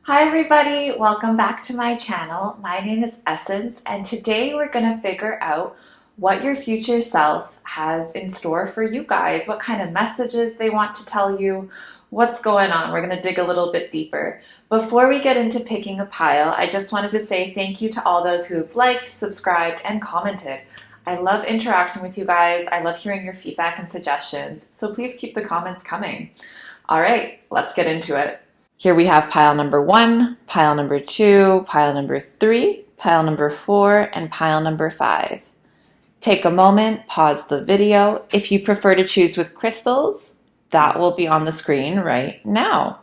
Hi everybody, welcome back to my channel. My name is Essence and today we're going to figure out what your future self has in store for you guys, what kind of messages they want to tell you, what's going on. We're going to dig a little bit deeper. Before we get into picking a pile, I just wanted to say thank you to all those who have liked, subscribed, and commented. I love interacting with you guys. I love hearing your feedback and suggestions, so please keep the comments coming. All right, let's get into it. Here we have pile number 1, pile number 2, pile number 3, pile number 4, and pile number 5. Take a moment, pause the video. If you prefer to choose with crystals, that will be on the screen right now.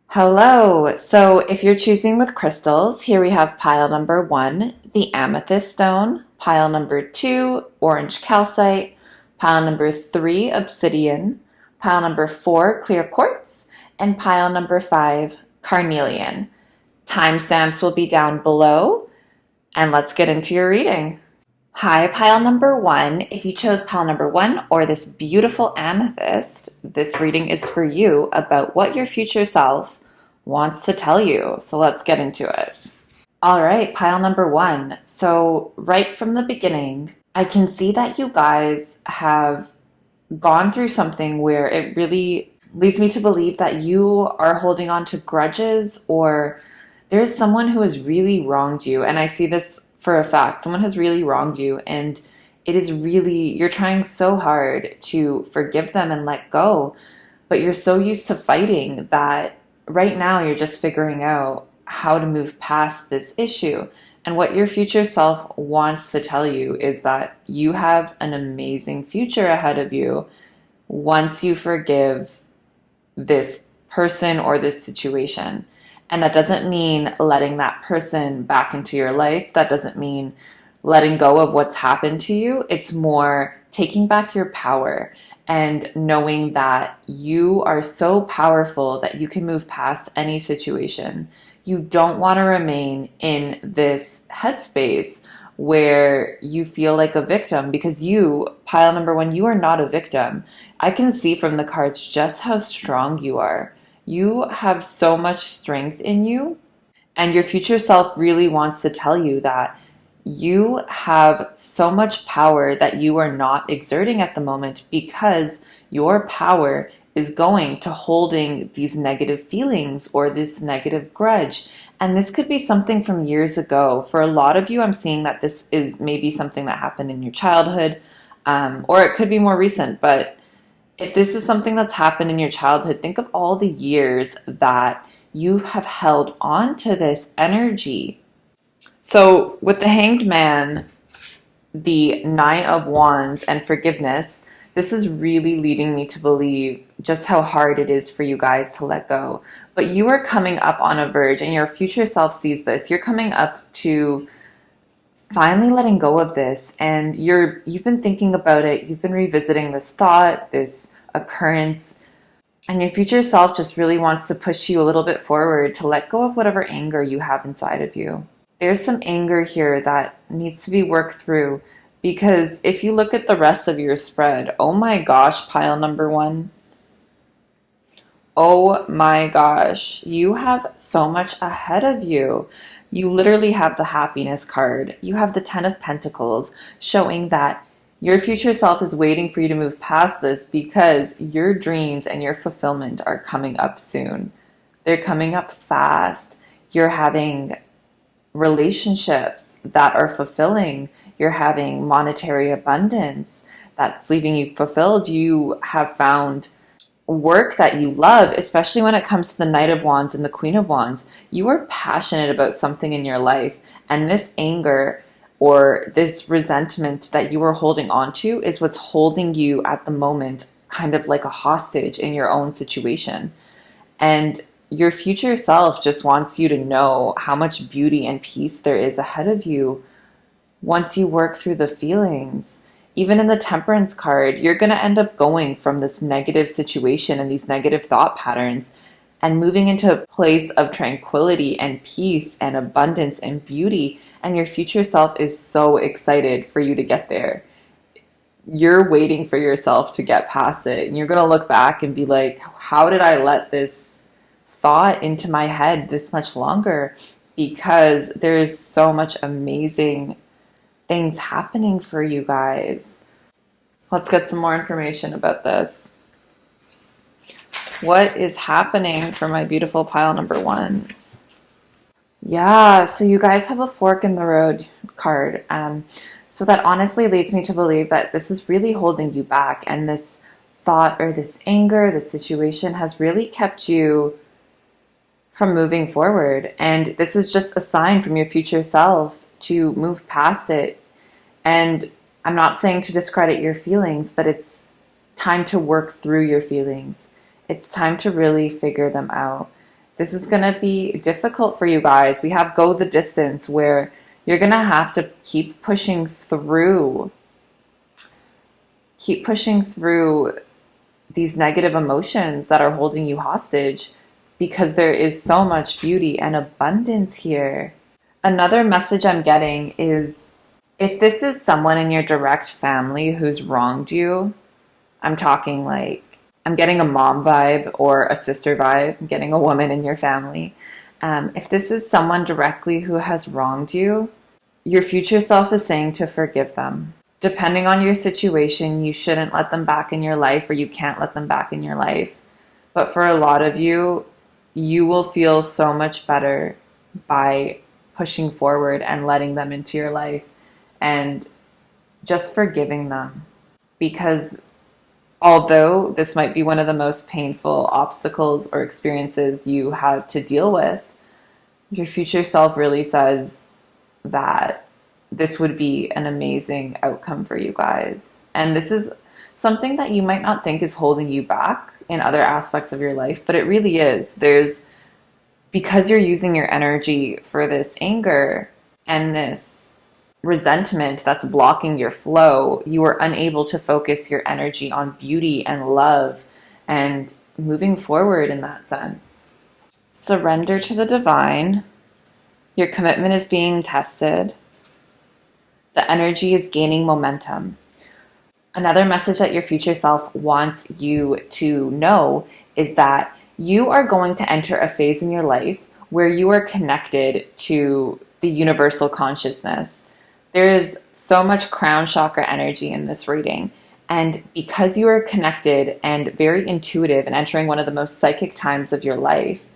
Hello, so if you're choosing with crystals, here we have pile number 1, the Amethyst stone, pile number 2, orange calcite, pile number 3, Obsidian, pile number 4, clear quartz, and pile number 5, Carnelian. Timestamps will be down below, and let's get into your reading. Hi, pile number 1. If you chose pile number 1 or this beautiful amethyst, this reading is for you about what your future self wants to tell you. So let's get into it. All right, pile number 1. So right from the beginning, I can see that you guys have gone through something where it really leads me to believe that you are holding on to grudges, or there's someone who has really wronged you. And I see this for a fact. Someone has really wronged you, and it is really, you're trying so hard to forgive them and let go, but you're so used to fighting that right now you're just figuring out how to move past this issue. And what your future self wants to tell you is that you have an amazing future ahead of you once you forgive this person or this situation. And that doesn't mean letting that person back into your life. That doesn't mean letting go of what's happened to you. It's more taking back your power and knowing that you are so powerful that you can move past any situation. You don't want to remain in this headspace where you feel like a victim, because you, pile number 1, you are not a victim. I can see from the cards just how strong you are. You have so much strength in you, and your future self really wants to tell you that you have so much power that you are not exerting at the moment, because your power is going to holding these negative feelings or this negative grudge. And this could be something from years ago. For a lot of you, I'm seeing that this is maybe something that happened in your childhood, or it could be more recent. But if this is something that's happened in your childhood, think of all the years that you have held on to this energy. So with the Hanged Man, the 9 of Wands, and forgiveness, this is really leading me to believe just how hard it is for you guys to let go. But you are coming up on a verge, and your future self sees this. You're coming up to finally letting go of this, and you've been thinking about it. You've been revisiting this thought, this occurrence, and your future self just really wants to push you a little bit forward to let go of whatever anger you have inside of you. There's some anger here that needs to be worked through, because if you look at the rest of your spread, oh my gosh, pile number 1. Oh my gosh, you have so much ahead of you. You literally have the happiness card. You have the 10 of Pentacles, showing that your future self is waiting for you to move past this, because your dreams and your fulfillment are coming up soon. They're coming up fast. You're having relationships that are fulfilling. You're having monetary abundance that's leaving you fulfilled. You have found work that you love, especially when it comes to the Knight of Wands and the Queen of Wands. You are passionate about something in your life, and this anger or this resentment that you are holding on to is what's holding you at the moment kind of like a hostage in your own situation. And your future self just wants you to know how much beauty and peace there is ahead of you once you work through the feelings. Even in the Temperance card, you're going to end up going from this negative situation and these negative thought patterns and moving into a place of tranquility and peace and abundance and beauty. And your future self is so excited for you to get there. You're waiting for yourself to get past it. And you're going to look back and be like, how did I let this thought into my head this much longer, because there's so much amazing things happening for you guys. Let's get some more information about this. What is happening for my beautiful pile number ones? Yeah, so you guys have a fork in the road card. So that honestly leads me to believe that this is really holding you back, and this thought or this anger, this situation has really kept you from moving forward. And this is just a sign from your future self to move past it. And I'm not saying to discredit your feelings, but it's time to work through your feelings. It's time to really figure them out. This is going to be difficult for you guys. We have go the distance, where you're going to have to keep pushing through. Keep pushing through these negative emotions that are holding you hostage, because there is so much beauty and abundance here. Another message I'm getting is, if this is someone in your direct family who's wronged you, I'm talking like, I'm getting a mom vibe or a sister vibe. I'm getting a woman in your family. If this is someone directly who has wronged you, your future self is saying to forgive them. Depending on your situation, you shouldn't let them back in your life, or you can't let them back in your life. But for a lot of you, you will feel so much better by pushing forward and letting them into your life and just forgiving them. Because although this might be one of the most painful obstacles or experiences you had to deal with, your future self really says that this would be an amazing outcome for you guys. And this is something that you might not think is holding you back in other aspects of your life, but it really is. Because you're using your energy for this anger and this resentment that's blocking your flow, you are unable to focus your energy on beauty and love and moving forward in that sense. Surrender to the divine. Your commitment is being tested. The energy is gaining momentum. Another message that your future self wants you to know is that you are going to enter a phase in your life where you are connected to the universal consciousness. There is so much crown chakra energy in this reading. And because you are connected and very intuitive and entering one of the most psychic times of your life,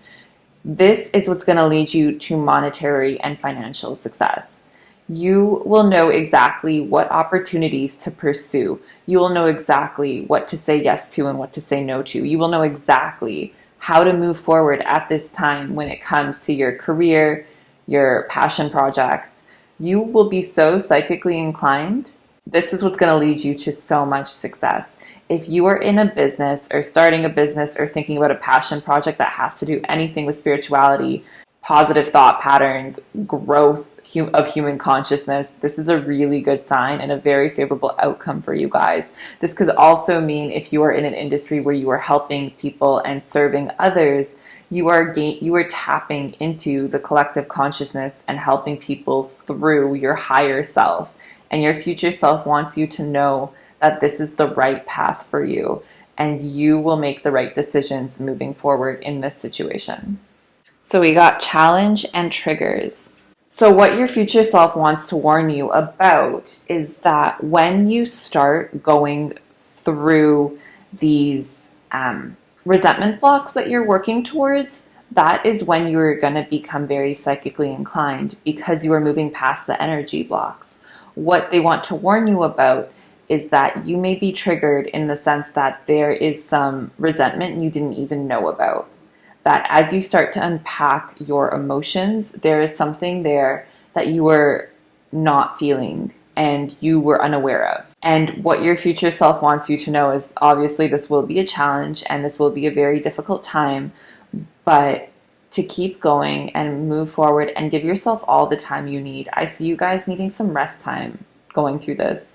this is what's going to lead you to monetary and financial success. You will know exactly what opportunities to pursue. You will know exactly what to say yes to and what to say no to. You will know exactly how to move forward at this time when it comes to your career, your passion projects. You will be so psychically inclined. This is what's going to lead you to so much success. If you are in a business or starting a business or thinking about a passion project that has to do anything with spirituality, positive thought patterns, growth of human consciousness, this is a really good sign and a very favorable outcome for you guys. This could also mean if you are in an industry where you are helping people and serving others, you are tapping into the collective consciousness and helping people through your higher self. And your future self wants you to know that this is the right path for you, and you will make the right decisions moving forward in this situation. So we got challenge and triggers. So what your future self wants to warn you about is that when you start going through these resentment blocks that you're working towards, that is when you're going to become very psychically inclined, because you are moving past the energy blocks. What they want to warn you about is that you may be triggered in the sense that there is some resentment you didn't even know about. That as you start to unpack your emotions, there is something there that you were not feeling and you were unaware of. And what your future self wants you to know is, obviously this will be a challenge and this will be a very difficult time, but to keep going and move forward and give yourself all the time you need. I see you guys needing some rest time going through this.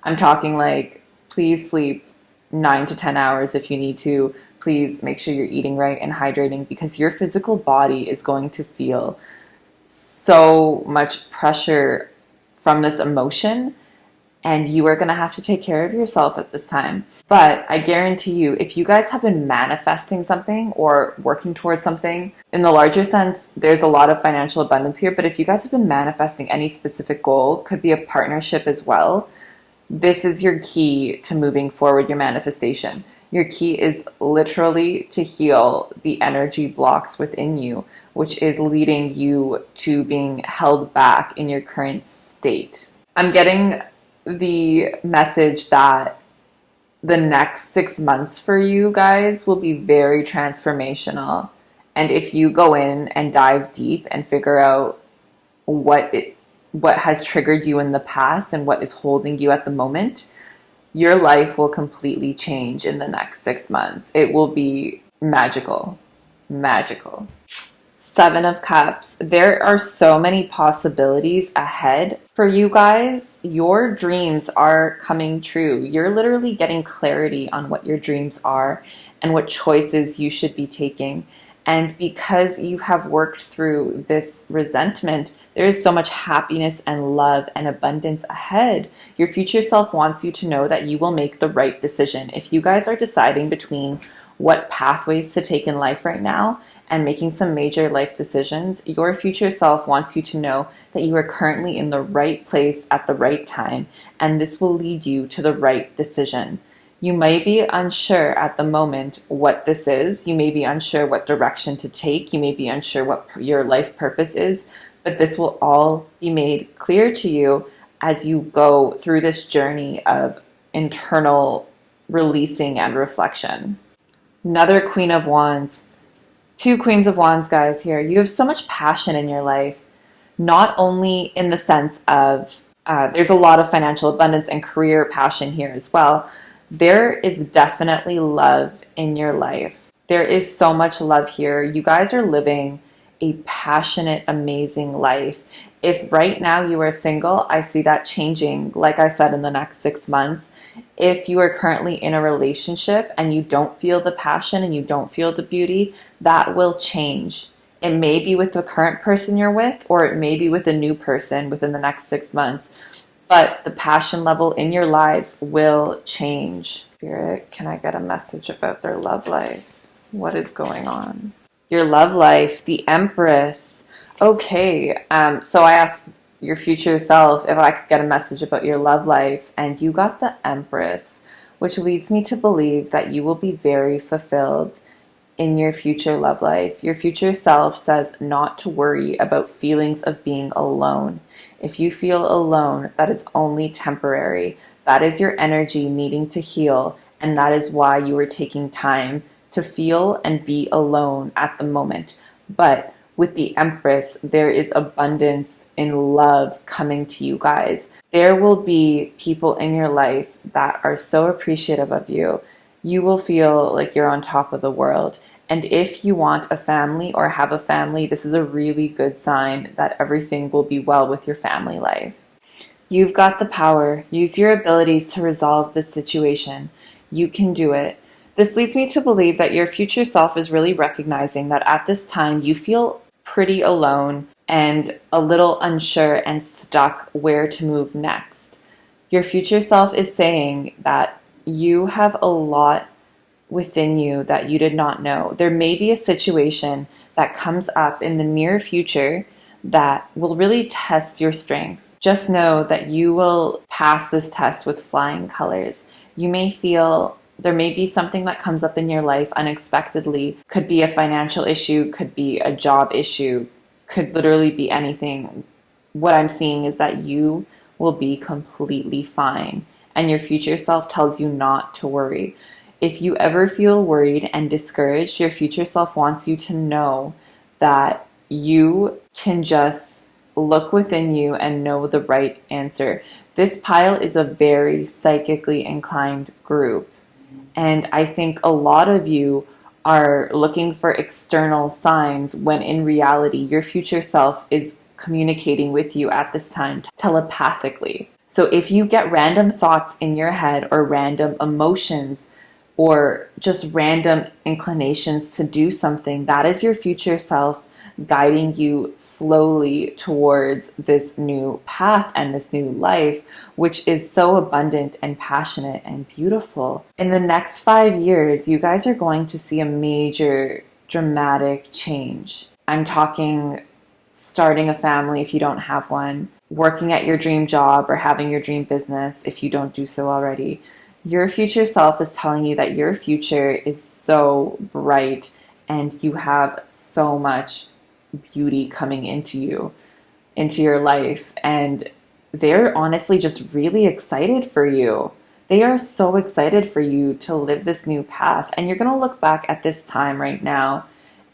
I'm talking like, please sleep 9 to 10 hours if you need to. Please make sure you're eating right and hydrating, because your physical body is going to feel so much pressure from this emotion, and you are going to have to take care of yourself at this time. But I guarantee you, if you guys have been manifesting something or working towards something, in the larger sense, there's a lot of financial abundance here. But if you guys have been manifesting any specific goal, could be a partnership as well, this is your key to moving forward your manifestation. Your key is literally to heal the energy blocks within you, which is leading you to being held back in your current state. I'm getting the message that the next 6 months for you guys will be very transformational. And if you go in and dive deep and figure out what has triggered you in the past and what is holding you at the moment, your life will completely change in the next 6 months. It will be magical. Magical. 7 of Cups. There are so many possibilities ahead for you guys. Your dreams are coming true. You're literally getting clarity on what your dreams are and what choices you should be taking. And because you have worked through this resentment, there is so much happiness and love and abundance ahead. Your future self wants you to know that you will make the right decision. If you guys are deciding between what pathways to take in life right now and making some major life decisions, your future self wants you to know that you are currently in the right place at the right time, and this will lead you to the right decision. You may be unsure at the moment what this is. You may be unsure what direction to take. You may be unsure what your life purpose is, but this will all be made clear to you as you go through this journey of internal releasing and reflection. Another Queen of Wands. 2 Queens of Wands, guys, here. You have so much passion in your life, not only in the sense of there's a lot of financial abundance and career passion here as well. There is definitely love in your life. There is so much love here. You guys are living a passionate, amazing life. If right now you are single, I see that changing, like I said, in the next 6 months. If you are currently in a relationship and you don't feel the passion and you don't feel the beauty, that will change. It may be with the current person you're with, or it may be with a new person within the next 6 months. But the passion level in your lives will change. Spirit, can I get a message about their love life? What is going on? Your love life, the Empress. Okay, so I asked your future self if I could get a message about your love life, and you got the Empress, which leads me to believe that you will be very fulfilled in your future love life. Your future self says not to worry about feelings of being alone. If you feel alone, that is only temporary. That is your energy needing to heal, and that is why you are taking time to feel and be alone at the moment. But with the Empress, there is abundance in love coming to you guys. There will be people in your life that are so appreciative of you. You will feel like you're on top of the world. And if you want a family or have a family, this is a really good sign that everything will be well with your family life. You've got the power. Use your abilities to resolve this situation. You can do it. This leads me to believe that your future self is really recognizing that at this time you feel pretty alone and a little unsure and stuck where to move next. Your future self is saying that you have a lot within you that you did not know. There may be a situation that comes up in the near future that will really test your strength. Just know that you will pass this test with flying colors. You may feel there may be something that comes up in your life unexpectedly. Could be a financial issue, could be a job issue, could literally be anything. What I'm seeing is that you will be completely fine, and your future self tells you not to worry. If you ever feel worried and discouraged, your future self wants you to know that you can just look within you and know the right answer. This pile is a very psychically inclined group, and I think a lot of you are looking for external signs when in reality your future self is communicating with you at this time telepathically. So if you get random thoughts in your head or random emotions or just random inclinations to do something, that is your future self guiding you slowly towards this new path and this new life, which is so abundant and passionate and beautiful. In the next 5 years, you guys are going to see a major dramatic change. I'm talking starting a family if you don't have one, working at your dream job or having your dream business if you don't do so already. Your future self is telling you that your future is so bright and you have so much beauty coming into you, into your life. And they're honestly just really excited for you. They are so excited for you to live this new path. And you're going to look back at this time right now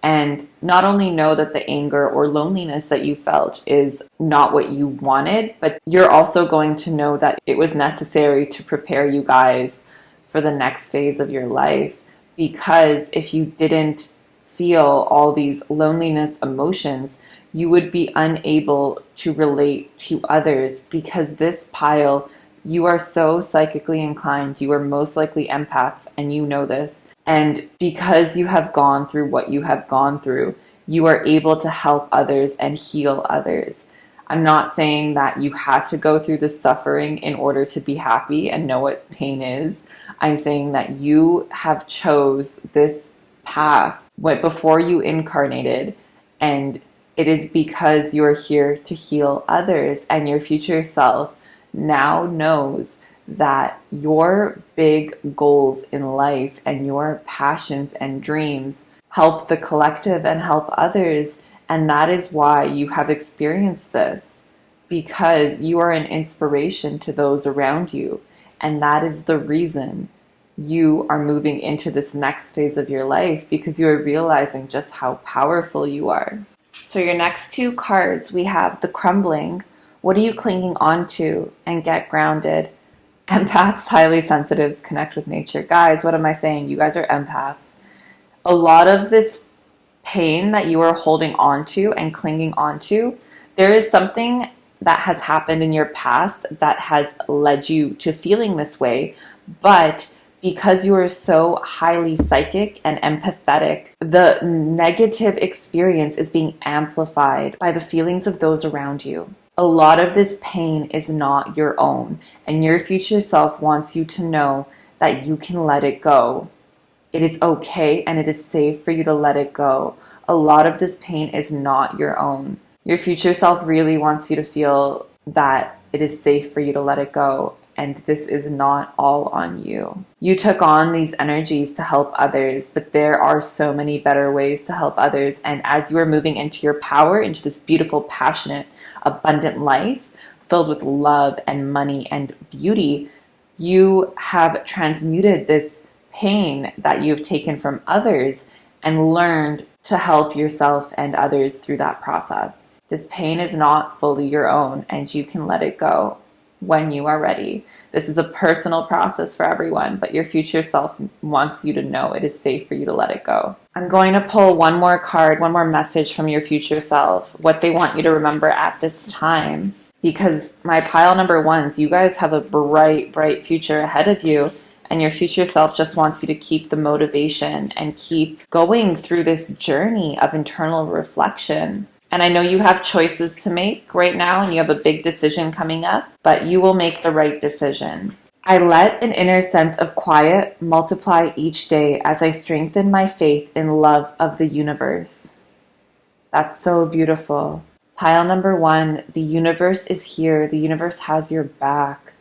and not only know that the anger or loneliness that you felt is not what you wanted, but you're also going to know that it was necessary to prepare you guys for the next phase of your life. Because if you didn't feel all these loneliness emotions, you would be unable to relate to others, because this pile, you are so psychically inclined. You are most likely empaths, and you know this. And because you have gone through what you have gone through, you are able to help others and heal others. I'm not saying that you have to go through this suffering in order to be happy and know what pain is. I'm saying that you have chose this path before you incarnated, and it is because you're here to heal others, and your future self now knows that your big goals in life and your passions and dreams help the collective and help others. And that is why you have experienced this, because you are an inspiration to those around you. And that is the reason you are moving into this next phase of your life, because you are realizing just how powerful you are. So your next two cards, we have the Crumbling. What are you clinging on to? And Get Grounded. Empaths, highly sensitives, connect with nature. Guys, what am I saying? You guys are empaths. A lot of this pain that you are holding on to and clinging on to, there is something that has happened in your past that has led you to feeling this way. But because you are so highly psychic and empathetic, the negative experience is being amplified by the feelings of those around you. A lot of this pain is not your own, and your future self wants you to know that you can let it go. It is okay and it is safe for you to let it go. A lot of this pain is not your own. Your future self really wants you to feel that it is safe for you to let it go, and this is not all on you. You took on these energies to help others, but there are so many better ways to help others. And as you are moving into your power, into this beautiful, passionate, abundant life filled with love and money and beauty, you have transmuted this pain that you've taken from others and learned to help yourself and others through that process. This pain is not fully your own, and you can let it go when you are ready. This is a personal process for everyone, but your future self wants you to know it is safe for you to let it go. I'm going to pull one more card, one more message from your future self, what they want you to remember at this time. Because my pile number ones, you guys have a bright, bright future ahead of you, and your future self just wants you to keep the motivation and keep going through this journey of internal reflection. And I know you have choices to make right now, and you have a big decision coming up, but you will make the right decision. I let an inner sense of quiet multiply each day as I strengthen my faith in love of the universe. That's so beautiful. Pile number one, the universe is here. The universe has your back.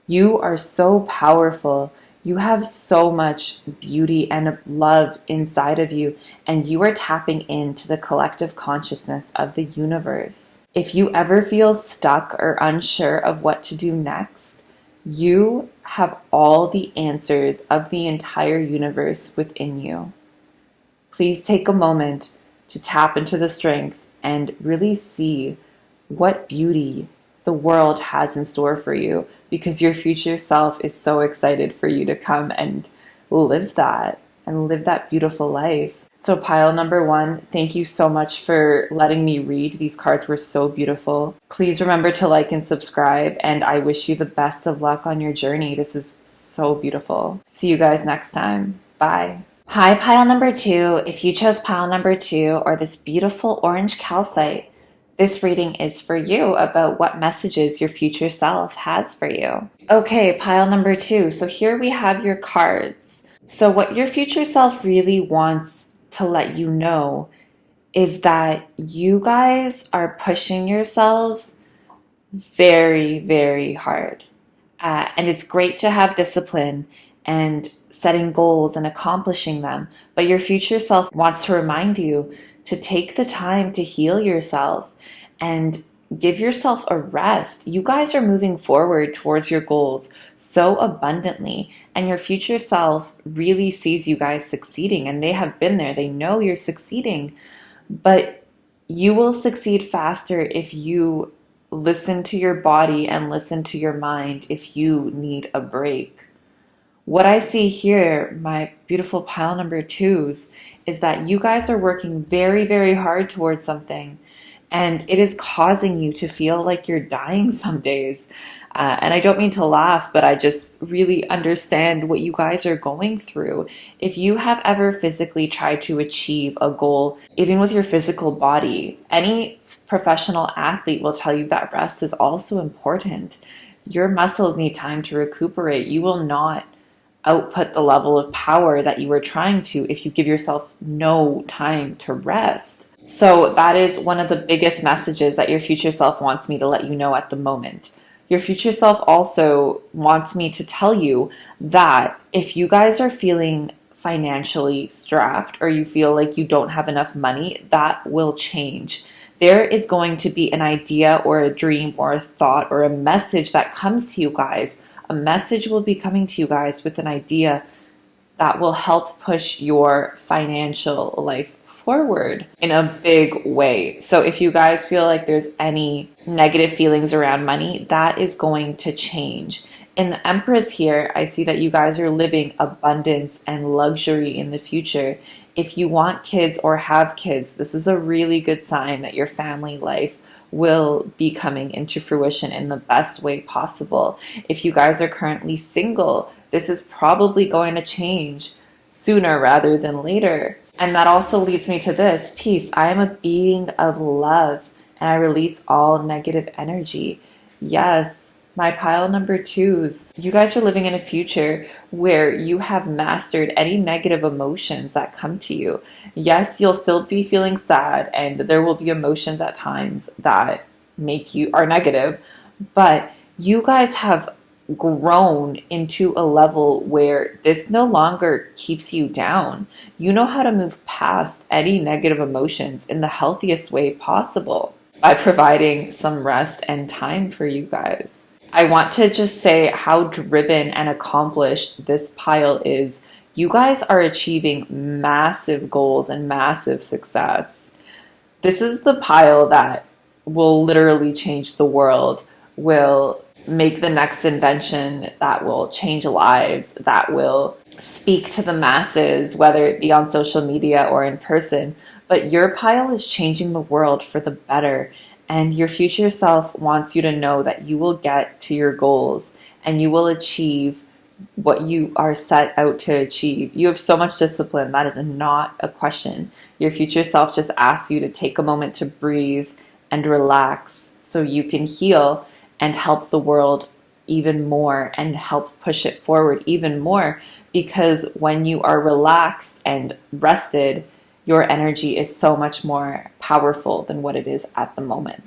You are so powerful. You have so much beauty and love inside of you, and you are tapping into the collective consciousness of the universe. If you ever feel stuck or unsure of what to do next, you have all the answers of the entire universe within you. Please take a moment to tap into the strength and really see what beauty the world has in store for you, because your future self is so excited for you to come and live that beautiful life. So pile number one, thank you so much for letting me read. These cards were so beautiful. Please remember to like and subscribe, and I wish you the best of luck on your journey. This is so beautiful. See you guys next time. Bye. Hi, pile number two. If you chose pile number two or this beautiful orange calcite, this reading is for you about what messages your future self has for you. Okay, pile number two. So here we have your cards. So, what your future self really wants to let you know is that you guys are pushing yourselves very, very hard. And it's great to have discipline and setting goals and accomplishing them. But your future self wants to remind you to take the time to heal yourself and give yourself a rest. You guys are moving forward towards your goals so abundantly, and your future self really sees you guys succeeding, and they have been there. They know you're succeeding, but you will succeed faster if you listen to your body and listen to your mind if you need a break. What I see here, my beautiful pile number twos, is that you guys are working very, very hard towards something, and it is causing you to feel like you're dying some days. And I don't mean to laugh, but I just really understand what you guys are going through. If you have ever physically tried to achieve a goal, even with your physical body, any professional athlete will tell you that rest is also important. Your muscles need time to recuperate. You will not output the level of power that you were trying to if you give yourself no time to rest. So that is one of the biggest messages that your future self wants me to let you know at the moment. Your future self also wants me to tell you that if you guys are feeling financially strapped or you feel like you don't have enough money, that will change. There is going to be an idea or a dream or a thought or a message that comes to you guys. A message will be coming to you guys with an idea that will help push your financial life forward in a big way. So if you guys feel like there's any negative feelings around money, that is going to change. In the Empress here, I see that you guys are living abundance and luxury in the future. If you want kids or have kids, this is a really good sign that your family life will be coming into fruition in the best way possible. If you guys are currently single, this is probably going to change sooner rather than later. And that also leads me to this piece. I am a being of love and I release all negative energy. Yes, my pile number twos, you guys are living in a future where you have mastered any negative emotions that come to you. Yes, you'll still be feeling sad and there will be emotions at times that make you are negative, but you guys have grown into a level where this no longer keeps you down. You know how to move past any negative emotions in the healthiest way possible by providing some rest and time for you guys. I want to just say how driven and accomplished this pile is. You guys are achieving massive goals and massive success. This is the pile that will literally change the world, will make the next invention that will change lives, that will speak to the masses, whether it be on social media or in person. But your pile is changing the world for the better. And your future self wants you to know that you will get to your goals and you will achieve what you are set out to achieve. You have so much discipline. That is not a question. Your future self just asks you to take a moment to breathe and relax so you can heal and help the world even more and help push it forward even more, because when you are relaxed and rested, your energy is so much more powerful than what it is at the moment.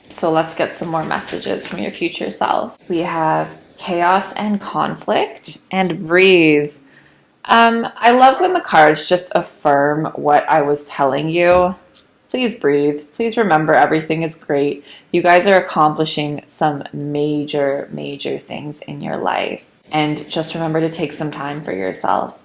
So let's get some more messages from your future self. We have chaos and conflict and breathe. I love when the cards just affirm what I was telling you. Please breathe. Please remember everything is great. You guys are accomplishing some major, major things in your life. And just remember to take some time for yourself.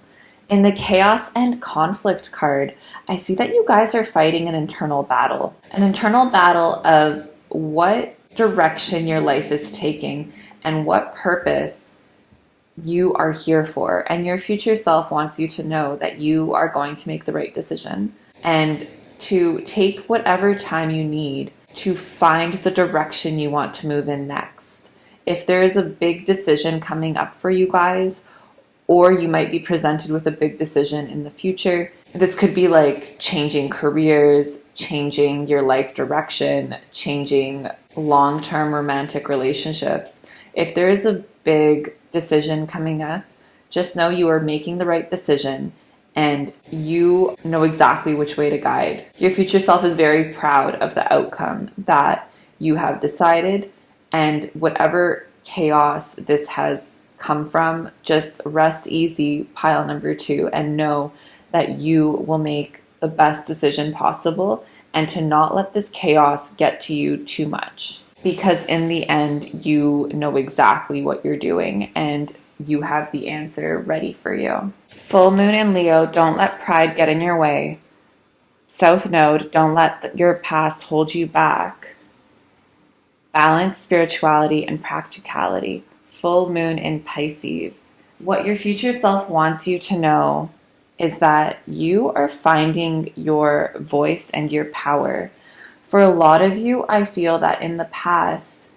In the chaos and conflict card, I see that you guys are fighting an internal battle. An internal battle of what direction your life is taking and what purpose you are here for. And your future self wants you to know that you are going to make the right decision and to take whatever time you need to find the direction you want to move in next. If there is a big decision coming up for you guys, or you might be presented with a big decision in the future. This could be like changing careers, changing your life direction, changing long-term romantic relationships. If there is a big decision coming up, just know you are making the right decision and you know exactly which way to guide. Your future self is very proud of the outcome that you have decided, and whatever chaos this has come from, just rest easy, pile number 2, and know that you will make the best decision possible and to not let this chaos get to you too much. Because in the end, you know exactly what you're doing and you have the answer ready for you. Full moon in Leo, don't let pride get in your way. South node, don't let your past hold you back. Balance spirituality and practicality. Full moon in Pisces. What your future self wants you to know is that you are finding your voice and your power. For a lot of you, I feel that in the past,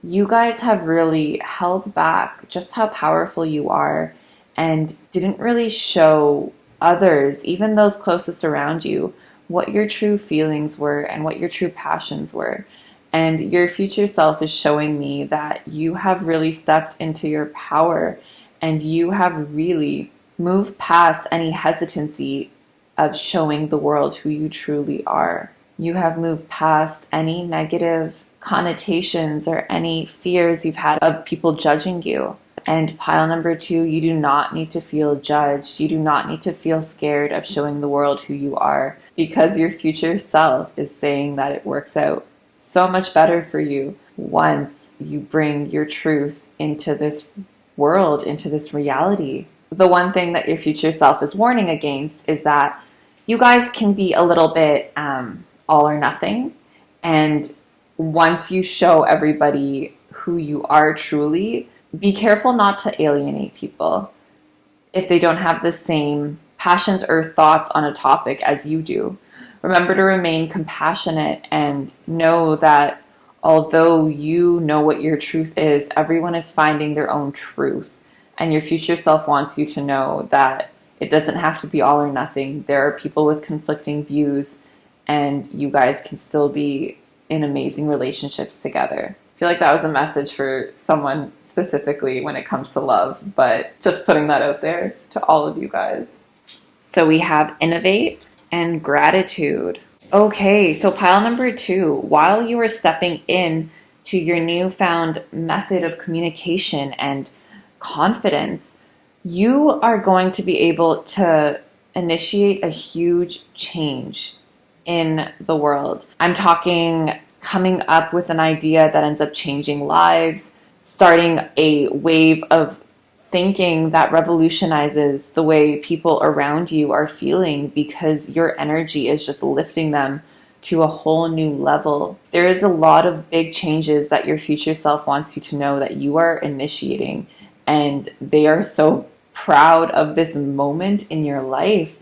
you guys have really held back just how powerful you are and didn't really show others, even those closest around you, what your true feelings were and what your true passions were. And your future self is showing me that you have really stepped into your power and you have really moved past any hesitancy of showing the world who you truly are. You have moved past any negative connotations or any fears you've had of people judging you. And pile number 2, you do not need to feel judged. You do not need to feel scared of showing the world who you are, because your future self is saying that it works out so much better for you once you bring your truth into this world, into this reality. The one thing that your future self is warning against is that you guys can be a little bit all or nothing. And once you show everybody who you are truly, be careful not to alienate people if they don't have the same passions or thoughts on a topic as you do. Remember to remain compassionate and know that although you know what your truth is, everyone is finding their own truth. And your future self wants you to know that it doesn't have to be all or nothing. There are people with conflicting views, and you guys can still be in amazing relationships together. I feel like that was a message for someone specifically when it comes to love, but just putting that out there to all of you guys. So we have innovate and gratitude. Okay, so pile number 2, while you are stepping in to your newfound method of communication and confidence, you are going to be able to initiate a huge change in the world. I'm talking coming up with an idea that ends up changing lives, starting a wave of thinking that revolutionizes the way people around you are feeling, because your energy is just lifting them to a whole new level. There is a lot of big changes that your future self wants you to know that you are initiating, and they are so proud of this moment in your life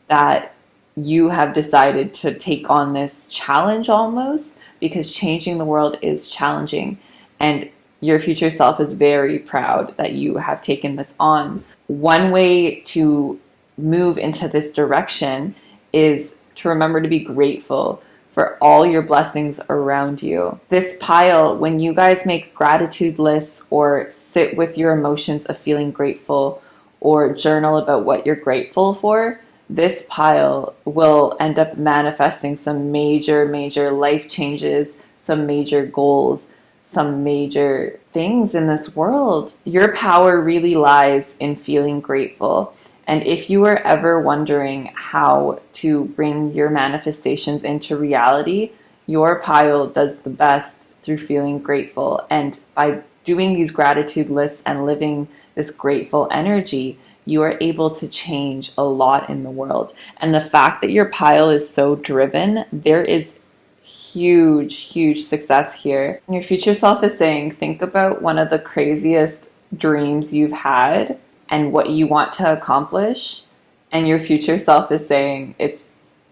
that you have decided to take on this challenge almost, because changing the world is challenging, and your future self is very proud that you have taken this on. One way to move into this direction is to remember to be grateful for all your blessings around you. This pile, when you guys make gratitude lists or sit with your emotions of feeling grateful or journal about what you're grateful for, this pile will end up manifesting some major life changes, some major goals, some major things in this world. Your power really lies in feeling grateful. And if you are ever wondering how to bring your manifestations into reality, your pile does the best through feeling grateful. And by doing these gratitude lists and living this grateful energy, you are able to change a lot in the world. And the fact that your pile is so driven, there is huge success here. Your future self is saying, think about one of the craziest dreams you've had and what you want to accomplish. And your future self is saying, it's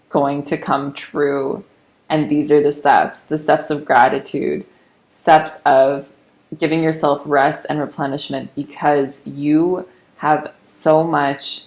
going to come true. And these are the steps of gratitude, steps of giving yourself rest and replenishment, because you have so much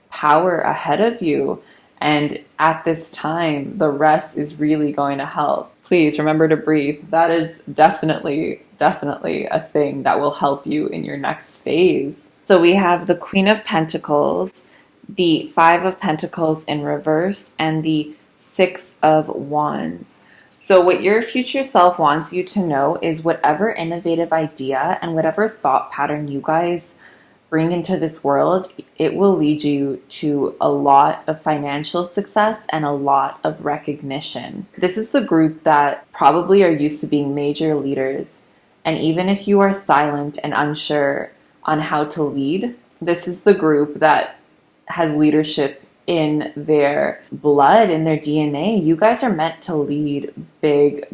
power ahead of you. And at this time, the rest is really going to help. Please remember to breathe. That is definitely a thing that will help you in your next phase. So we have the Queen of Pentacles, the Five of Pentacles in reverse, and the Six of Wands. So what your future self wants you to know is whatever innovative idea and whatever thought pattern you guys bring into this world, it will lead you to a lot of financial success and a lot of recognition. This is the group that probably are used to being major leaders. And even if you are silent and unsure on how to lead, this is the group that has leadership in their blood, in their DNA. You guys are meant to lead big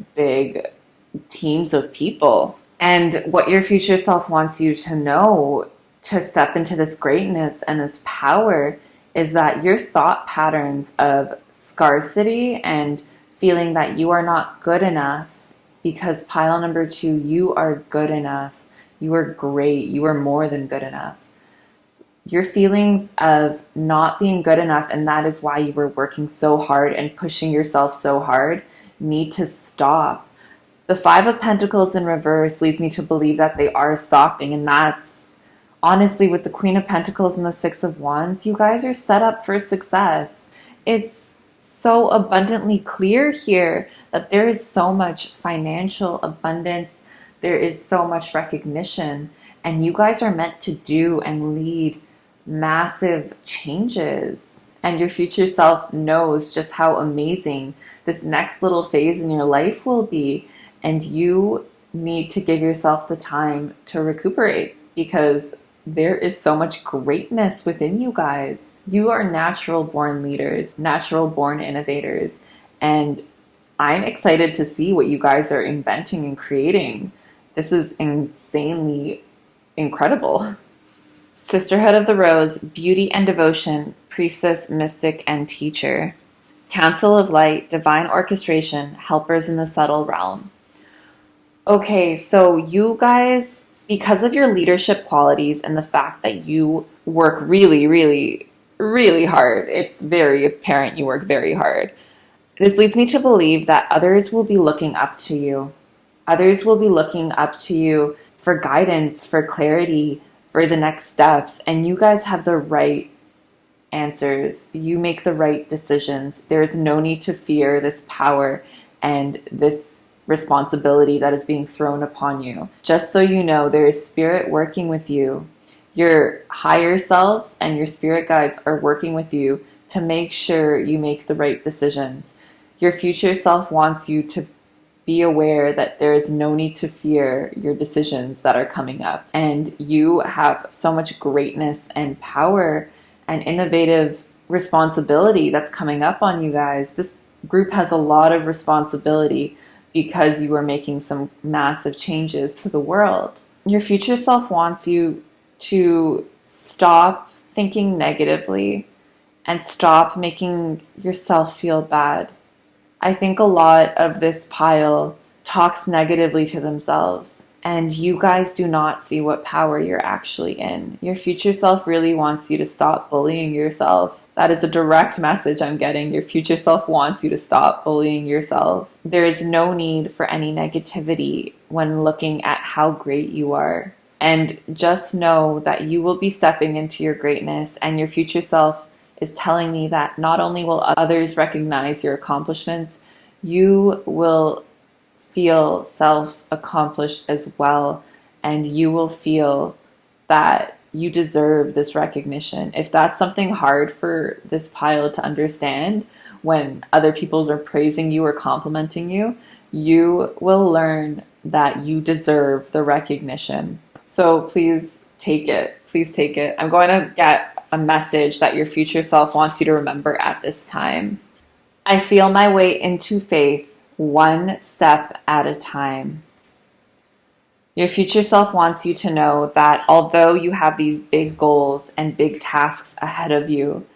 teams of people. And what your future self wants you to know to step into this greatness and this power is that your thought patterns of scarcity and feeling that you are not good enough, because pile number 2, you are good enough. You are great. You are more than good enough. Your feelings of not being good enough, and that is why you were working so hard and pushing yourself so hard, need to stop. The Five of Pentacles in reverse leads me to believe that they are stopping, and that's honestly, with the Queen of Pentacles and the Six of Wands, you guys are set up for success. It's so abundantly clear here that there is so much financial abundance. There is so much recognition. And you guys are meant to do and lead massive changes. And your future self knows just how amazing this next little phase in your life will be. And you need to give yourself the time to recuperate, because there is so much greatness within you guys. You are natural born leaders, natural born innovators, and I'm excited to see what you guys are inventing and creating. This is insanely incredible. Sisterhood of the Rose, Beauty and Devotion, Priestess, Mystic, and Teacher. Council of Light, Divine Orchestration, Helpers in the Subtle Realm. Okay, so you guys, because of your leadership qualities and the fact that you work really hard, it's very apparent you work very hard. This leads me to believe that others will be looking up to you. Others will be looking up to you for guidance, for clarity, for the next steps. And you guys have the right answers. You make the right decisions. There is no need to fear this power and this responsibility that is being thrown upon you. Just so you know, there is spirit working with you. Your higher self and your spirit guides are working with you to make sure you make the right decisions. Your future self wants you to be aware that there is no need to fear your decisions that are coming up. And you have so much greatness and power and innovative responsibility that's coming up on you guys. This group has a lot of responsibility because you are making some massive changes to the world. Your future self wants you to stop thinking negatively and stop making yourself feel bad. I think a lot of this pile talks negatively to themselves, and you guys do not see what power you're actually in. Your future self really wants you to stop bullying yourself. That is a direct message I'm getting. Your future self wants you to stop bullying yourself. There is no need for any negativity when looking at how great you are. And just know that you will be stepping into your greatness, and your future self is telling me that not only will others recognize your accomplishments, you will feel self-accomplished as well, and you will feel that you deserve this recognition. If that's something hard for this pile to understand, when other people are praising you or complimenting you, you will learn that you deserve the recognition. So please take it. Please take it. I'm going to get a message that your future self wants you to remember at this time. I feel my way into faith, one step at a time. Your future self wants you to know that although you have these big goals and big tasks ahead of you,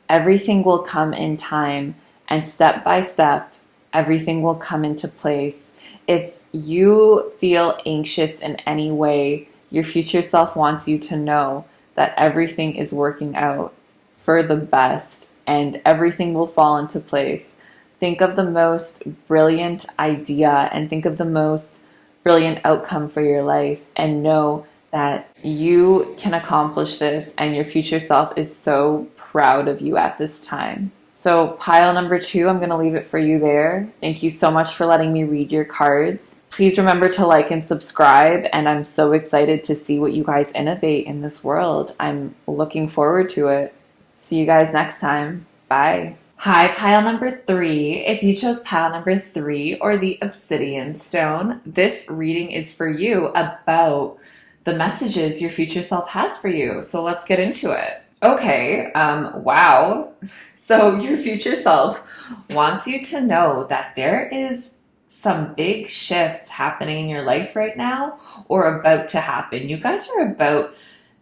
everything will come in time, and step by step, everything will come into place. If you feel anxious in any way, your future self wants you to know that everything is working out for the best and everything will fall into place. Think of the most brilliant idea and think of the most brilliant outcome for your life and know that you can accomplish this and your future self is so proud of you at this time. So pile number 2, I'm going to leave it for you there. Thank you so much for letting me read your cards. Please remember to like and subscribe, and I'm so excited to see what you guys innovate in this world. I'm looking forward to it. See you guys next time. Bye. Hi, pile number 3. If you chose pile number 3 or the Obsidian stone, this reading is for you about the messages your future self has for you. So let's get into it. Okay, wow. So your future self wants you to know that there is some big shifts happening in your life right now or about to happen. You guys are about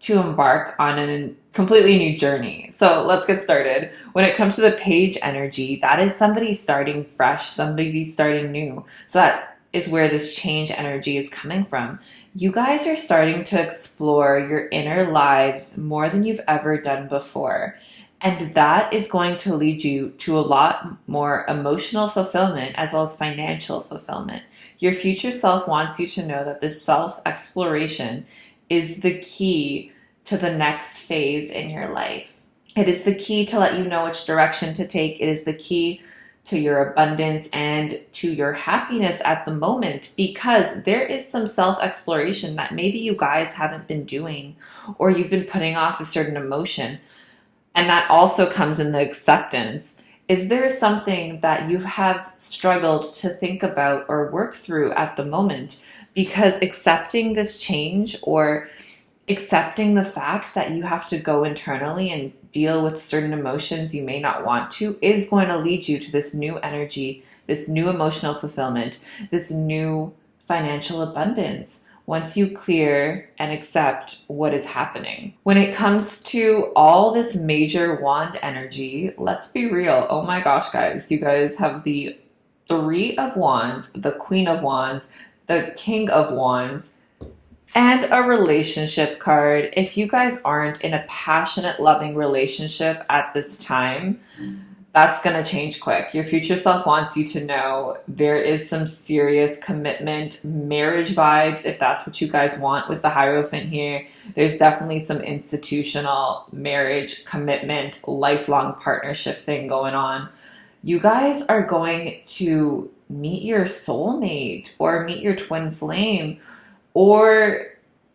to embark on a completely new journey. So let's get started. When it comes to the page energy, that is somebody starting fresh, somebody starting new. So that is where this change energy is coming from. You guys are starting to explore your inner lives more than you've ever done before. And that is going to lead you to a lot more emotional fulfillment as well as financial fulfillment. Your future self wants you to know that this self-exploration is the key to the next phase in your life. It is the key to let you know which direction to take. It is the key to your abundance and to your happiness at the moment, because there is some self-exploration that maybe you guys haven't been doing or you've been putting off a certain emotion. And that also comes in the acceptance. Is there something that you have struggled to think about or work through at the moment? Because accepting this change or accepting the fact that you have to go internally and deal with certain emotions you may not want to is going to lead you to this new energy, this new emotional fulfillment, this new financial abundance once you clear and accept what is happening. When it comes to all this major wand energy, let's be real. Oh my gosh, guys, you guys have the 3 of Wands, the Queen of Wands, the King of Wands, and a relationship card. If you guys aren't in a passionate, loving relationship at this time, that's going to change quick. Your future self wants you to know there is some serious commitment, marriage vibes, if that's what you guys want with the Hierophant here. There's definitely some institutional marriage, commitment, lifelong partnership thing going on. You guys are going to meet your soulmate or meet your twin flame, or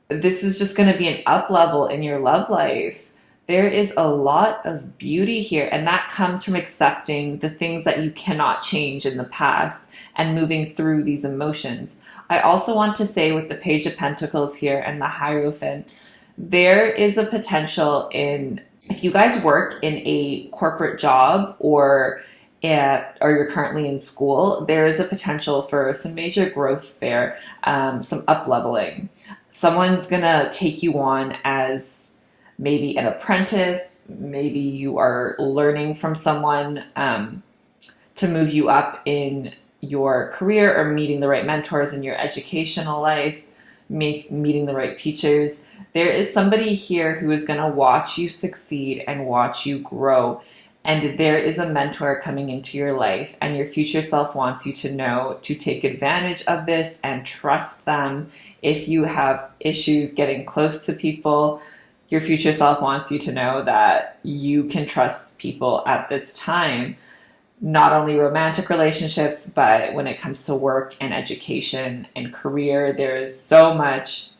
this is just going to be an up level in your love life. There is a lot of beauty here, and that comes from accepting the things that you cannot change in the past and moving through these emotions. I also want to say with the Page of Pentacles here and the Hierophant, there is a potential in, if you guys work in a corporate job or you're currently in school, there is a potential for some major growth there, some up-leveling. Someone's gonna take you on as maybe an apprentice, maybe you are learning from someone to move you up in your career or meeting the right mentors in your educational life, meeting the right teachers. There is somebody here who is gonna watch you succeed and watch you grow. And there is a mentor coming into your life, and your future self wants you to know to take advantage of this and trust them. If you have issues getting close to people, your future self wants you to know that you can trust people at this time. Not only romantic relationships, but when it comes to work and education and career, there is so much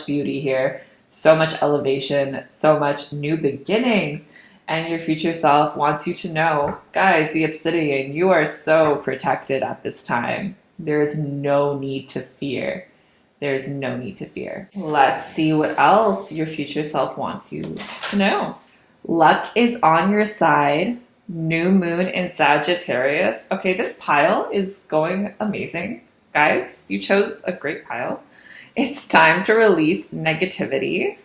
beauty here, so much elevation, so much new beginnings. And your future self wants you to know, guys, the Obsidian, you are so protected at this time. There is no need to fear. There is no need to fear. Let's see what else your future self wants you to know. Luck is on your side. New moon in Sagittarius. Okay, this pile is going amazing. Guys, you chose a great pile. It's time to release negativity.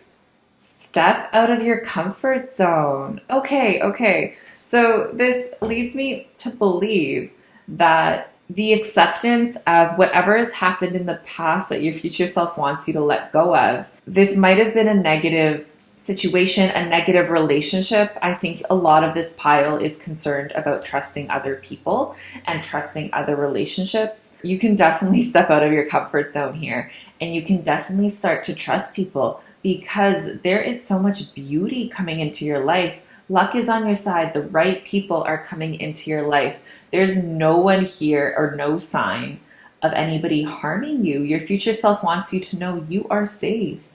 Step out of your comfort zone. Okay. So this leads me to believe that the acceptance of whatever has happened in the past that your future self wants you to let go of, this might have been a negative situation, a negative relationship, I think a lot of this pile is concerned about trusting other people and trusting other relationships. You can definitely step out of your comfort zone here, and you can definitely start to trust people because there is so much beauty coming into your life. Luck is on your side. The right people are coming into your life. There's no one here or no sign of anybody harming you. Your future self wants you to know you are safe.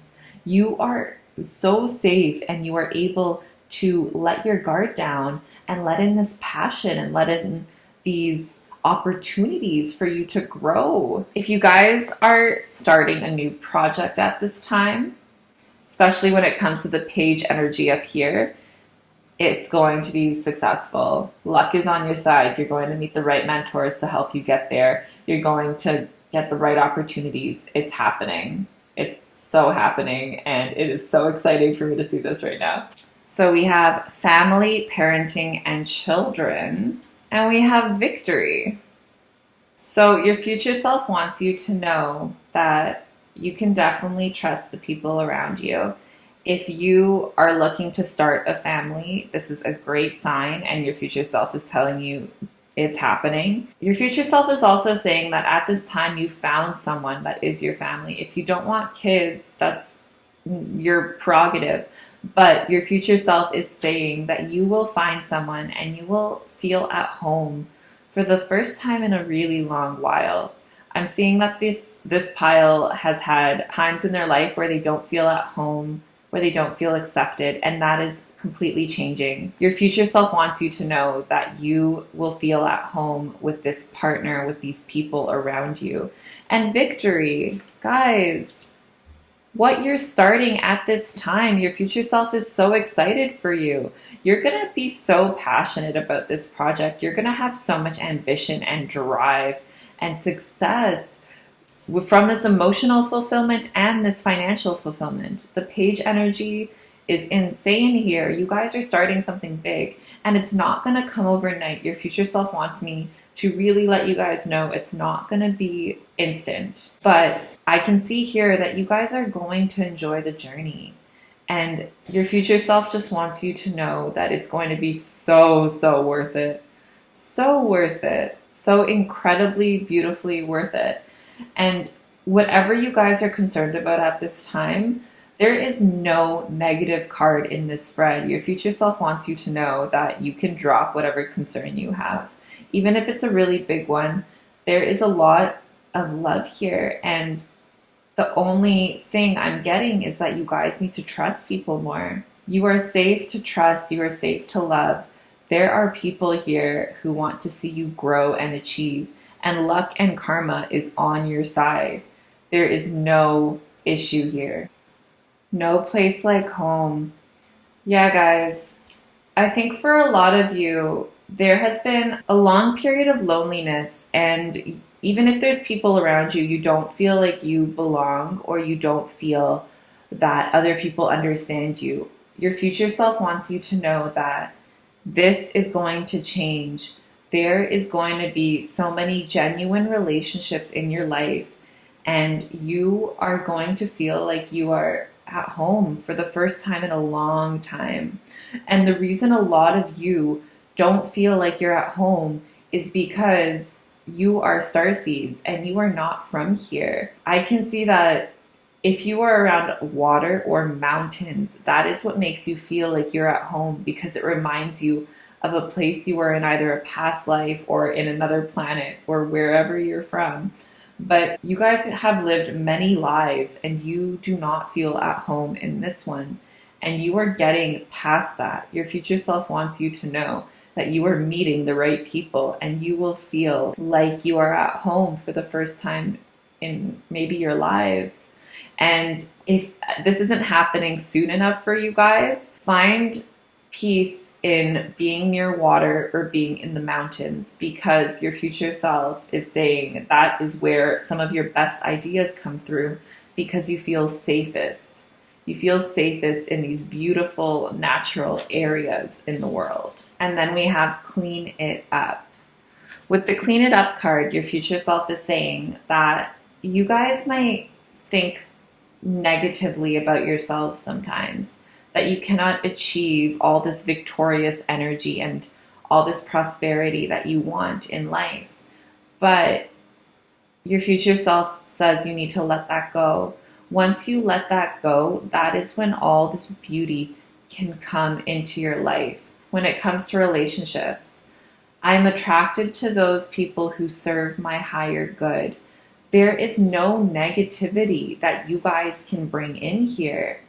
You are so safe, and you are able to let your guard down and let in this passion and let in these opportunities for you to grow. If you guys are starting a new project at this time, especially when it comes to the page energy up here, it's going to be successful. Luck is on your side. You're going to meet the right mentors to help you get there. You're going to get the right opportunities. It's happening. It's so happening, and it is so exciting for me to see this right now. So we have family, parenting, and children, and we have victory. So your future self wants you to know that you can definitely trust the people around you. If you are looking to start a family, this is a great sign, and your future self is telling you it's happening. Your future self is also saying that at this time you found someone that is your family. If you don't want kids, that's your prerogative. But your future self is saying that you will find someone and you will feel at home for the first time in a really long while. I'm seeing that this pile has had times in their life where they don't feel at home, where they don't feel accepted, and that is completely changing. Your future self wants you to know that you will feel at home with this partner, with these people around you. And victory, guys, what you're starting at this time, your future self is so excited for you. You're gonna be so passionate about this project. You're gonna have so much ambition and drive and success from this emotional fulfillment and this financial fulfillment. The page energy is insane here. You guys are starting something big, and it's not going to come overnight. Your future self wants me to really let you guys know it's not going to be instant. But I can see here that you guys are going to enjoy the journey. And your future self just wants you to know that it's going to be so worth it. So worth it. So incredibly, beautifully worth it. And whatever you guys are concerned about at this time, there is no negative card in this spread. Your future self wants you to know that you can drop whatever concern you have. Even if it's a really big one, there is a lot of love here. And the only thing I'm getting is that you guys need to trust people more. You are safe to trust. You are safe to love. There are people here who want to see you grow and achieve. And luck and karma is on your side. There is no issue here. No place like home. Yeah, guys, I think for a lot of you, there has been a long period of loneliness. And even if there's people around you, you don't feel like you belong, or you don't feel that other people understand you. Your future self wants you to know that this is going to change. There is going to be so many genuine relationships in your life, and you are going to feel like you are at home for the first time in a long time. And the reason a lot of you don't feel like you're at home is because you are starseeds and you are not from here. I can see that if you are around water or mountains, that is what makes you feel like you're at home, because it reminds you of a place you were in either a past life or in another planet or wherever you're from. But you guys have lived many lives and you do not feel at home in this one. And you are getting past that. Your future self wants you to know that you are meeting the right people and you will feel like you are at home for the first time in maybe your lives. And if this isn't happening soon enough for you guys, find peace in being near water or being in the mountains, because your future self is saying that is where some of your best ideas come through, because you feel safest. You feel safest in these beautiful natural areas in the world. And then we have clean it up. With the clean it up card, your future self is saying that you guys might think negatively about yourselves sometimes, that you cannot achieve all this victorious energy and all this prosperity that you want in life. But your future self says you need to let that go. Once you let that go, that is when all this beauty can come into your life. When it comes to relationships, I'm attracted to those people who serve my higher good. There is no negativity that you guys can bring in here.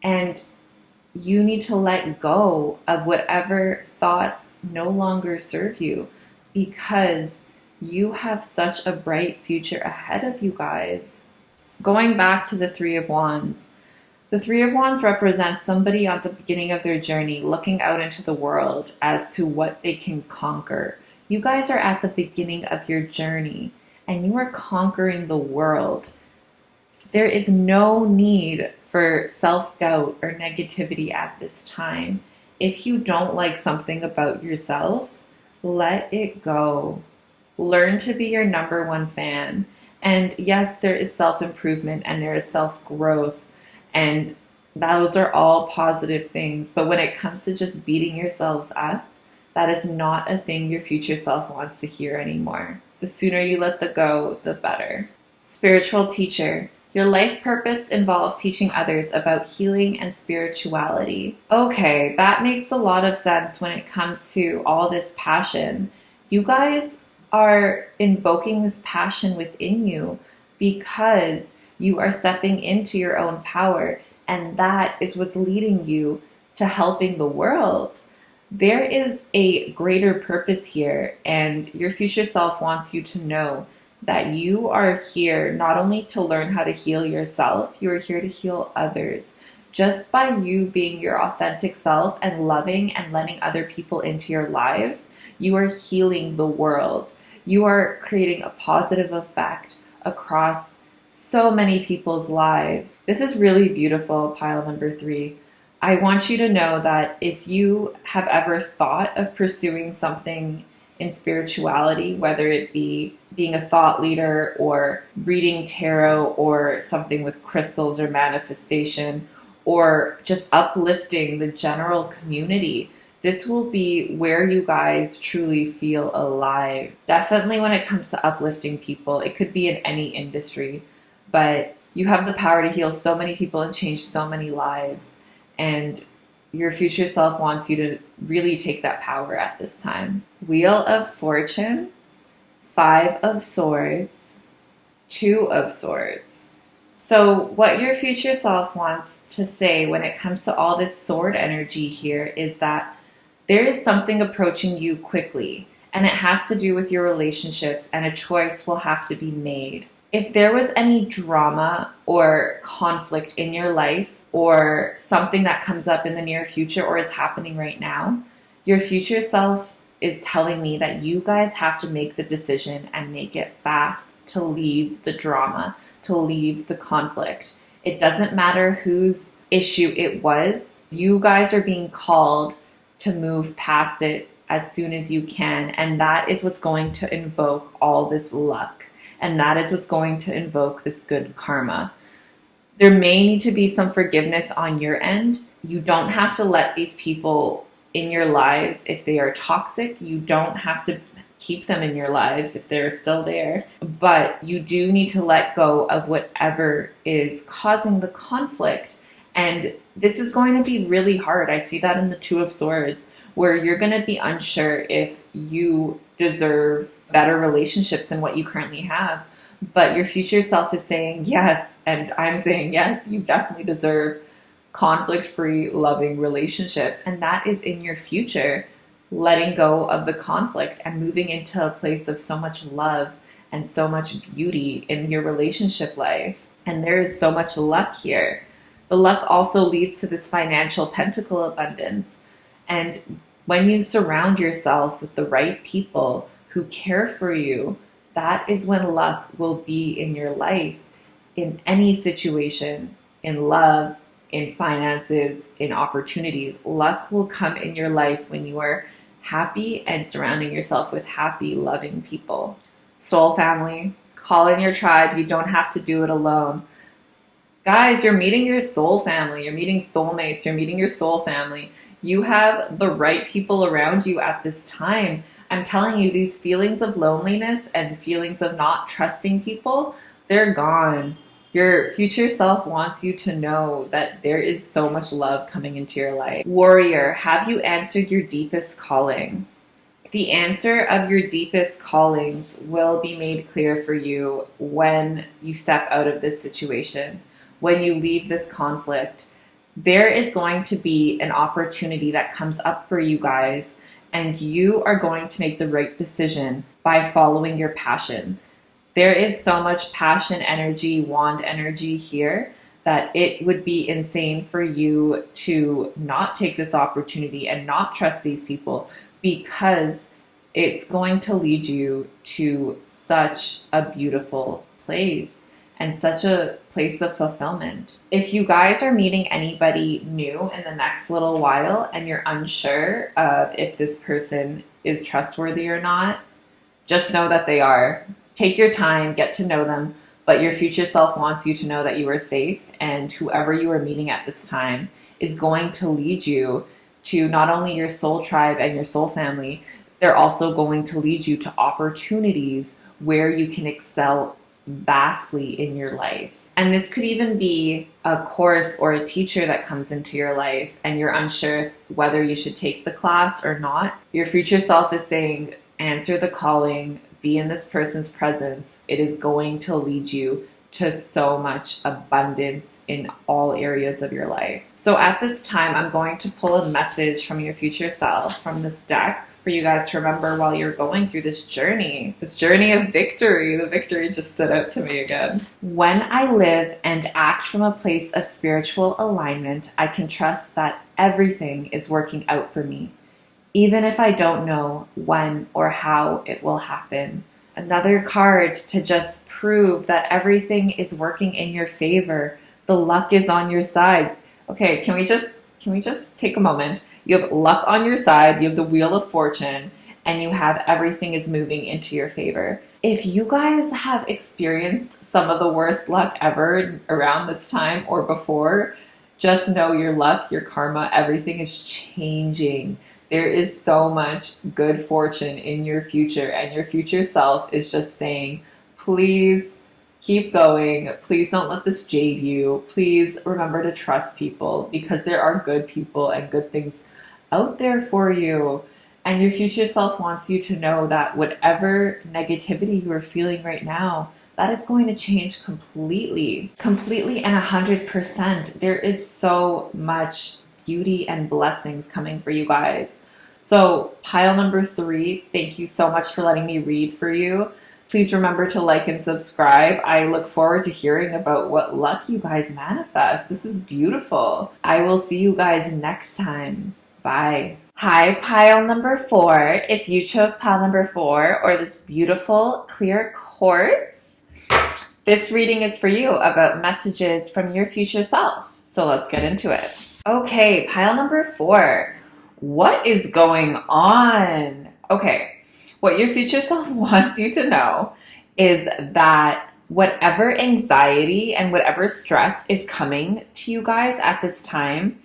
And you need to let go of whatever thoughts no longer serve you, because you have such a bright future ahead of you guys. Going back to the Three of Wands. The Three of Wands represents somebody at the beginning of their journey looking out into the world as to what they can conquer. You guys are at the beginning of your journey and you are conquering the world. There is no need for self-doubt or negativity at this time. If you don't like something about yourself, let it go. Learn to be your number one fan. And yes, there is self-improvement and there is self-growth, and those are all positive things. But when it comes to just beating yourselves up, that is not a thing your future self wants to hear anymore. The sooner you let that go, the better. Spiritual teacher. Your life purpose involves teaching others about healing and spirituality. Okay, that makes a lot of sense when it comes to all this passion. You guys are invoking this passion within you because you are stepping into your own power, and that is what's leading you to helping the world. There is a greater purpose here, and your future self wants you to know that you are here not only to learn how to heal yourself, you are here to heal others. Just by you being your authentic self and loving and letting other people into your lives, you are healing the world. You are creating a positive effect across so many people's lives. This is really beautiful, pile number 3. I want you to know that if you have ever thought of pursuing something in spirituality, whether it be being a thought leader or reading tarot or something with crystals or manifestation, or just uplifting the general community, this will be where you guys truly feel alive. Definitely when it comes to uplifting people, it could be in any industry, but you have the power to heal so many people and change so many lives. And your future self wants you to really take that power at this time. Wheel of Fortune, 5 of Swords, 2 of Swords. So what your future self wants to say when it comes to all this sword energy here is that there is something approaching you quickly, and it has to do with your relationships, and a choice will have to be made. If there was any drama or conflict in your life, or something that comes up in the near future or is happening right now, your future self is telling me that you guys have to make the decision and make it fast to leave the drama, to leave the conflict. It doesn't matter whose issue it was. You guys are being called to move past it as soon as you can. And that is what's going to invoke all this luck. And that is what's going to invoke this good karma. There may need to be some forgiveness on your end. You don't have to let these people in your lives if they are toxic. You don't have to keep them in your lives if they're still there. But you do need to let go of whatever is causing the conflict. And this is going to be really hard. I see that in the 2 of Swords, where you're going to be unsure if you deserve better relationships than what you currently have. But your future self is saying yes, and I'm saying yes, you definitely deserve conflict-free, loving relationships. And that is in your future, letting go of the conflict and moving into a place of so much love and so much beauty in your relationship life. And there is so much luck here. The luck also leads to this financial pentacle abundance. And when you surround yourself with the right people who care for you, that is when luck will be in your life, in any situation, in love, in finances, in opportunities. Luck will come in your life when you are happy and surrounding yourself with happy, loving people. Soul family, call in your tribe. You don't have to do it alone. Guys, you're meeting your soul family. You're meeting soulmates. You're meeting your soul family. You have the right people around you at this time. I'm telling you, these feelings of loneliness and feelings of not trusting people, they're gone. Your future self wants you to know that there is so much love coming into your life. Warrior, have you answered your deepest calling? The answer of your deepest callings will be made clear for you when you step out of this situation, when you leave this conflict. There is going to be an opportunity that comes up for you guys, and you are going to make the right decision by following your passion. There is so much passion energy, wand energy here, that it would be insane for you to not take this opportunity and not trust these people, because it's going to lead you to such a beautiful place and such a place of fulfillment. If you guys are meeting anybody new in the next little while and you're unsure of if this person is trustworthy or not, just know that they are. Take your time, get to know them, but your future self wants you to know that you are safe, and whoever you are meeting at this time is going to lead you to not only your soul tribe and your soul family, they're also going to lead you to opportunities where you can excel vastly in your life. And this could even be a course or a teacher that comes into your life and you're unsure whether you should take the class or not. Your future self is saying, answer the calling, be in this person's presence. It is going to lead you to so much abundance in all areas of your life. So at this time, I'm going to pull a message from your future self from this deck for you guys to remember while you're going through this journey of victory. The victory just stood out to me again. When I live and act from a place of spiritual alignment, I can trust that everything is working out for me, even if I don't know when or how it will happen. Another card to just prove that everything is working in your favor. The luck is on your side. Okay, can we just take a moment? You have luck on your side, you have the Wheel of Fortune, and you have everything is moving into your favor. If you guys have experienced some of the worst luck ever around this time or before, just know your luck, your karma, everything is changing. There is so much good fortune in your future, and your future self is just saying, please keep going. Please don't let this jade you. Please remember to trust people, because there are good people and good things out there for you. And your future self wants you to know that whatever negativity you are feeling right now, that is going to change completely and 100%. There is so much beauty and blessings coming for you guys. So pile number 3, thank you so much for letting me read for you. Please remember to like and subscribe. I look forward to hearing about what luck you guys manifest. This is beautiful. I will see you guys next time. Bye. Hi, pile number 4. If you chose pile number 4 or this beautiful clear quartz, this reading is for you about messages from your future self. So let's get into it. Okay, pile number 4. What is going on? Okay, what your future self wants you to know is that whatever anxiety and whatever stress is coming to you guys at this time,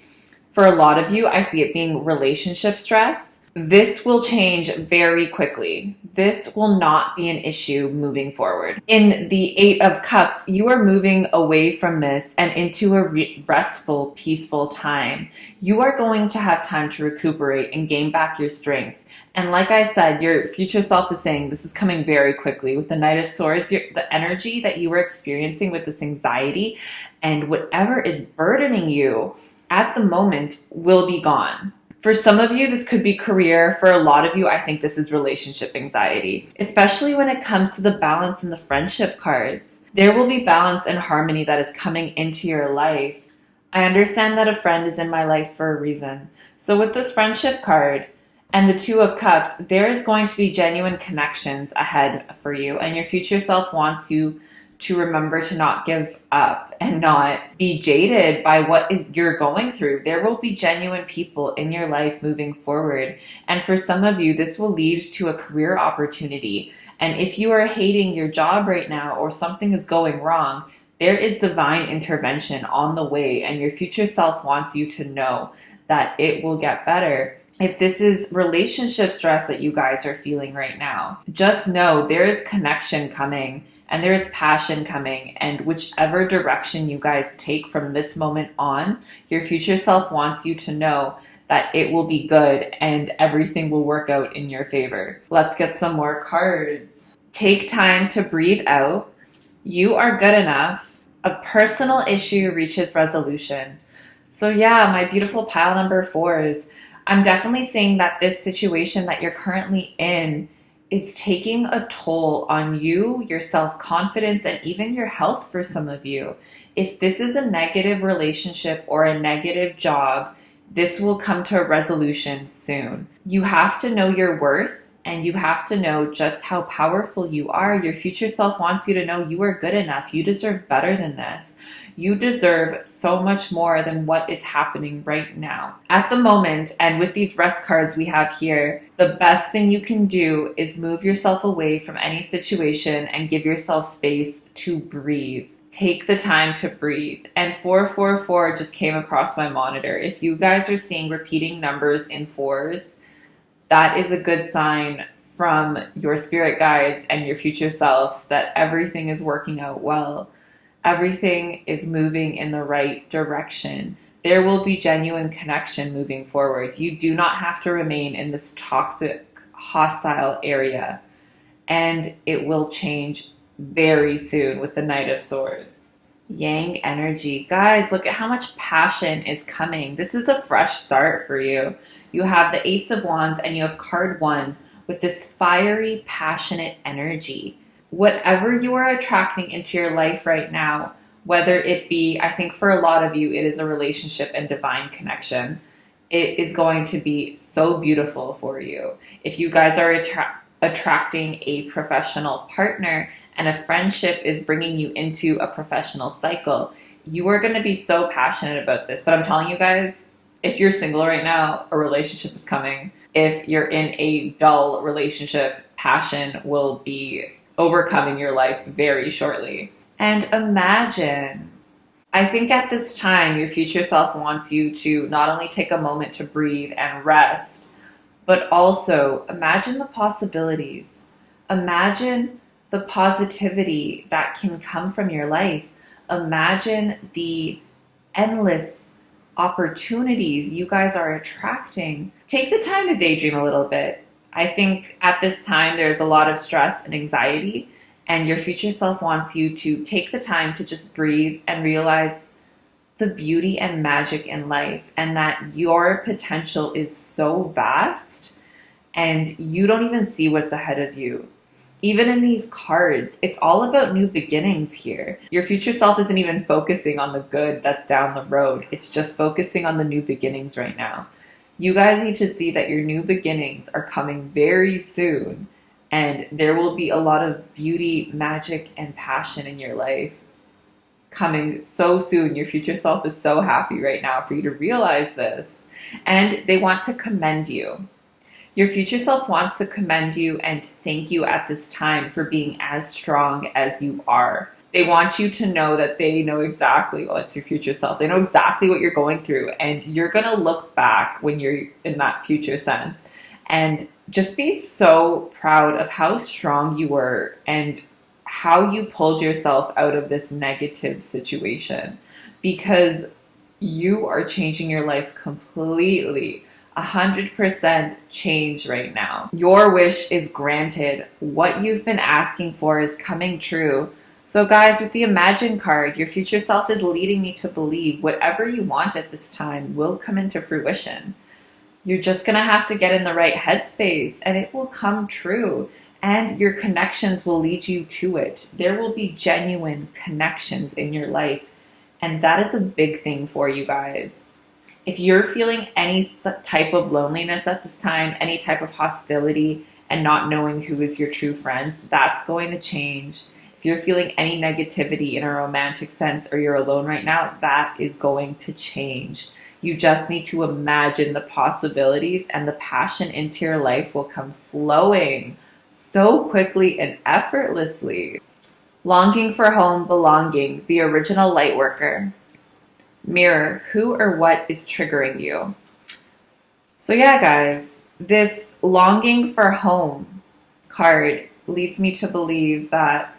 for a lot of you, I see it being relationship stress. This will change very quickly. This will not be an issue moving forward. In the 8 of Cups, you are moving away from this and into a restful, peaceful time. You are going to have time to recuperate and gain back your strength. And like I said, your future self is saying this is coming very quickly. With the Knight of Swords, the energy that you were experiencing with this anxiety and whatever is burdening you at the moment will be gone. For some of you, this could be career. For a lot of you, I think this is relationship anxiety, especially when it comes to the balance and the friendship cards. There will be balance and harmony that is coming into your life. I understand that a friend is in my life for a reason. So with this friendship card and the 2 of Cups, there is going to be genuine connections ahead for you, and your future self wants you to remember to not give up and not be jaded by what you're going through. There will be genuine people in your life moving forward. And for some of you, this will lead to a career opportunity. And if you are hating your job right now or something is going wrong, There is divine intervention on the way, and your future self wants you to know that it will get better. If this is relationship stress that you guys are feeling right now, just know there is connection coming and there is passion coming. And whichever direction you guys take from this moment on, your future self wants you to know that it will be good and everything will work out in your favor. Let's get some more cards. Take time to breathe out. You are good enough. A personal issue reaches resolution. So yeah, my beautiful pile number 4s, I'm definitely saying that this situation that you're currently in is taking a toll on you, your self-confidence, and even your health for some of you. If this is a negative relationship or a negative job, this will come to a resolution soon. You have to know your worth, and you have to know just how powerful you are. Your future self wants you to know you are good enough. You deserve better than this. You deserve so much more than what is happening right now. At the moment, and with these rest cards we have here, the best thing you can do is move yourself away from any situation and give yourself space to breathe. Take the time to breathe. And 444 just came across my monitor. If you guys are seeing repeating numbers in 4s, that is a good sign from your spirit guides and your future self that everything is working out well. Everything is moving in the right direction. There will be genuine connection moving forward. You do not have to remain in this toxic, hostile area. And it will change very soon with the Knight of Swords. Yang energy. Guys, look at how much passion is coming. This is a fresh start for you. You have the Ace of Wands and you have card 1 with this fiery, passionate energy. Whatever you are attracting into your life right now, whether it be, I think for a lot of you, it is a relationship and divine connection. It is going to be so beautiful for you. If you guys are attracting a professional partner and a friendship is bringing you into a professional cycle, you are going to be so passionate about this. But I'm telling you guys, if you're single right now, a relationship is coming. If you're in a dull relationship, passion will be overcoming your life very shortly. And imagine, I think at this time, your future self wants you to not only take a moment to breathe and rest, but also imagine the possibilities. Imagine the positivity that can come from your life. Imagine the endless opportunities you guys are attracting. Take the time to daydream a little bit. I think at this time there's a lot of stress and anxiety, and your future self wants you to take the time to just breathe and realize the beauty and magic in life, and that your potential is so vast and you don't even see what's ahead of you. Even in these cards, it's all about new beginnings here. Your future self isn't even focusing on the good that's down the road. It's just focusing on the new beginnings right now. You guys need to see that your new beginnings are coming very soon, and there will be a lot of beauty, magic, and passion in your life coming so soon. Your future self is so happy right now for you to realize this, and they want to commend you. Your future self wants to commend you and thank you at this time for being as strong as you are. They want you to know that they know exactly, well, it's your future self. They know exactly what you're going through, and you're going to look back when you're in that future sense and just be so proud of how strong you were and how you pulled yourself out of this negative situation, because you are changing your life completely. 100% change right now. Your wish is granted. What you've been asking for is coming true. So guys, with the Imagine card, your future self is leading me to believe whatever you want at this time will come into fruition. You're just going to have to get in the right headspace and it will come true. And your connections will lead you to it. There will be genuine connections in your life. And that is a big thing for you guys. If you're feeling any type of loneliness at this time, any type of hostility, and not knowing who is your true friends, that's going to change. If you're feeling any negativity in a romantic sense or you're alone right now, that is going to change. You just need to imagine the possibilities, and the passion into your life will come flowing so quickly and effortlessly. Longing for home, belonging, the original light worker. Mirror, who or what is triggering you? So yeah, guys, this longing for home card leads me to believe that,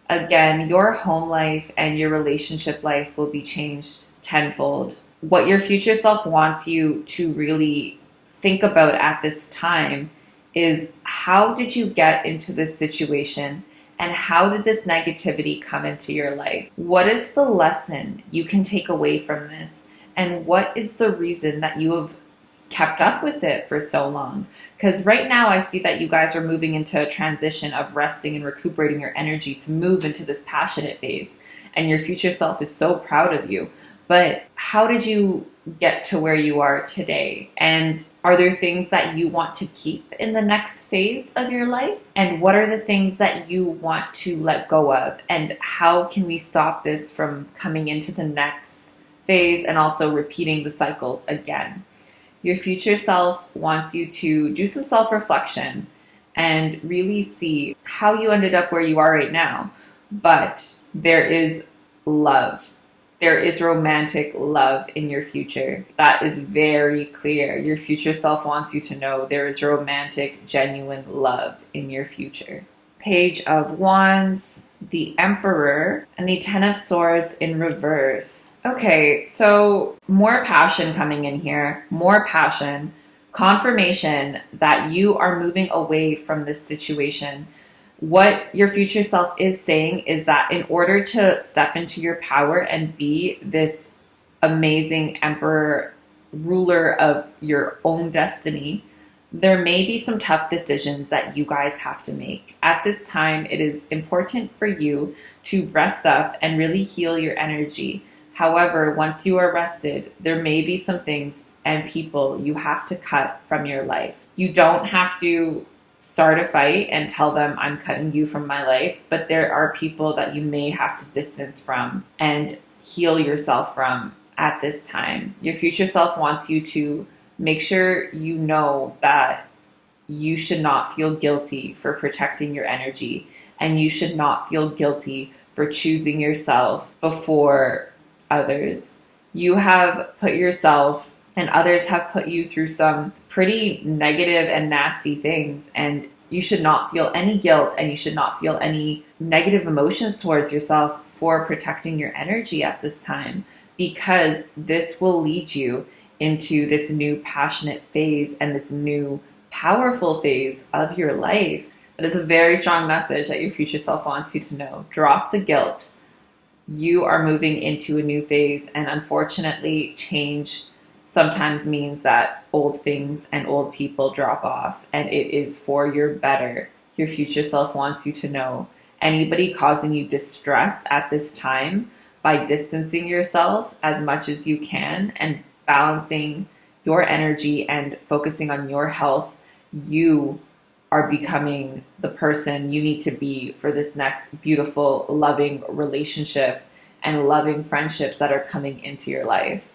again, your home life and your relationship life will be changed tenfold. What your future self wants you to really think about at this time is, how did you get into this situation? And how did this negativity come into your life? What is the lesson you can take away from this? And what is the reason that you have kept up with it for so long? Because right now I see that you guys are moving into a transition of resting and recuperating your energy to move into this passionate phase. And your future self is so proud of you. But how did you get to where you are today? And are there things that you want to keep in the next phase of your life? And what are the things that you want to let go of? And how can we stop this from coming into the next phase and also repeating the cycles again? Your future self wants you to do some self-reflection and really see how you ended up where you are right now. But there is love. There is romantic love in your future. That is very clear. Your future self wants you to know there is romantic, genuine love in your future. Page of Wands, the Emperor, and the Ten of Swords in reverse. Okay, so more passion coming in here. More passion. Confirmation that you are moving away from this situation. What your future self is saying is that in order to step into your power and be this amazing emperor, ruler of your own destiny, there may be some tough decisions that you guys have to make. At this time, it is important for you to rest up and really heal your energy. However, once you are rested, there may be some things and people you have to cut from your life. You don't have to start a fight and tell them, I'm cutting you from my life, but there are people that you may have to distance from and heal yourself from at this time. Your future self wants you to make sure you know that you should not feel guilty for protecting your energy, and you should not feel guilty for choosing yourself before others. You have put yourself and others have put you through some pretty negative and nasty things, and you should not feel any guilt and you should not feel any negative emotions towards yourself for protecting your energy at this time, because this will lead you into this new passionate phase and this new powerful phase of your life. That is a very strong message that your future self wants you to know. Drop the guilt. You are moving into a new phase, and unfortunately, change sometimes means that old things and old people drop off, and it is for your better. Your future self wants you to know. Anybody causing you distress at this time, by distancing yourself as much as you can and balancing your energy and focusing on your health, you are becoming the person you need to be for this next beautiful, loving relationship and loving friendships that are coming into your life.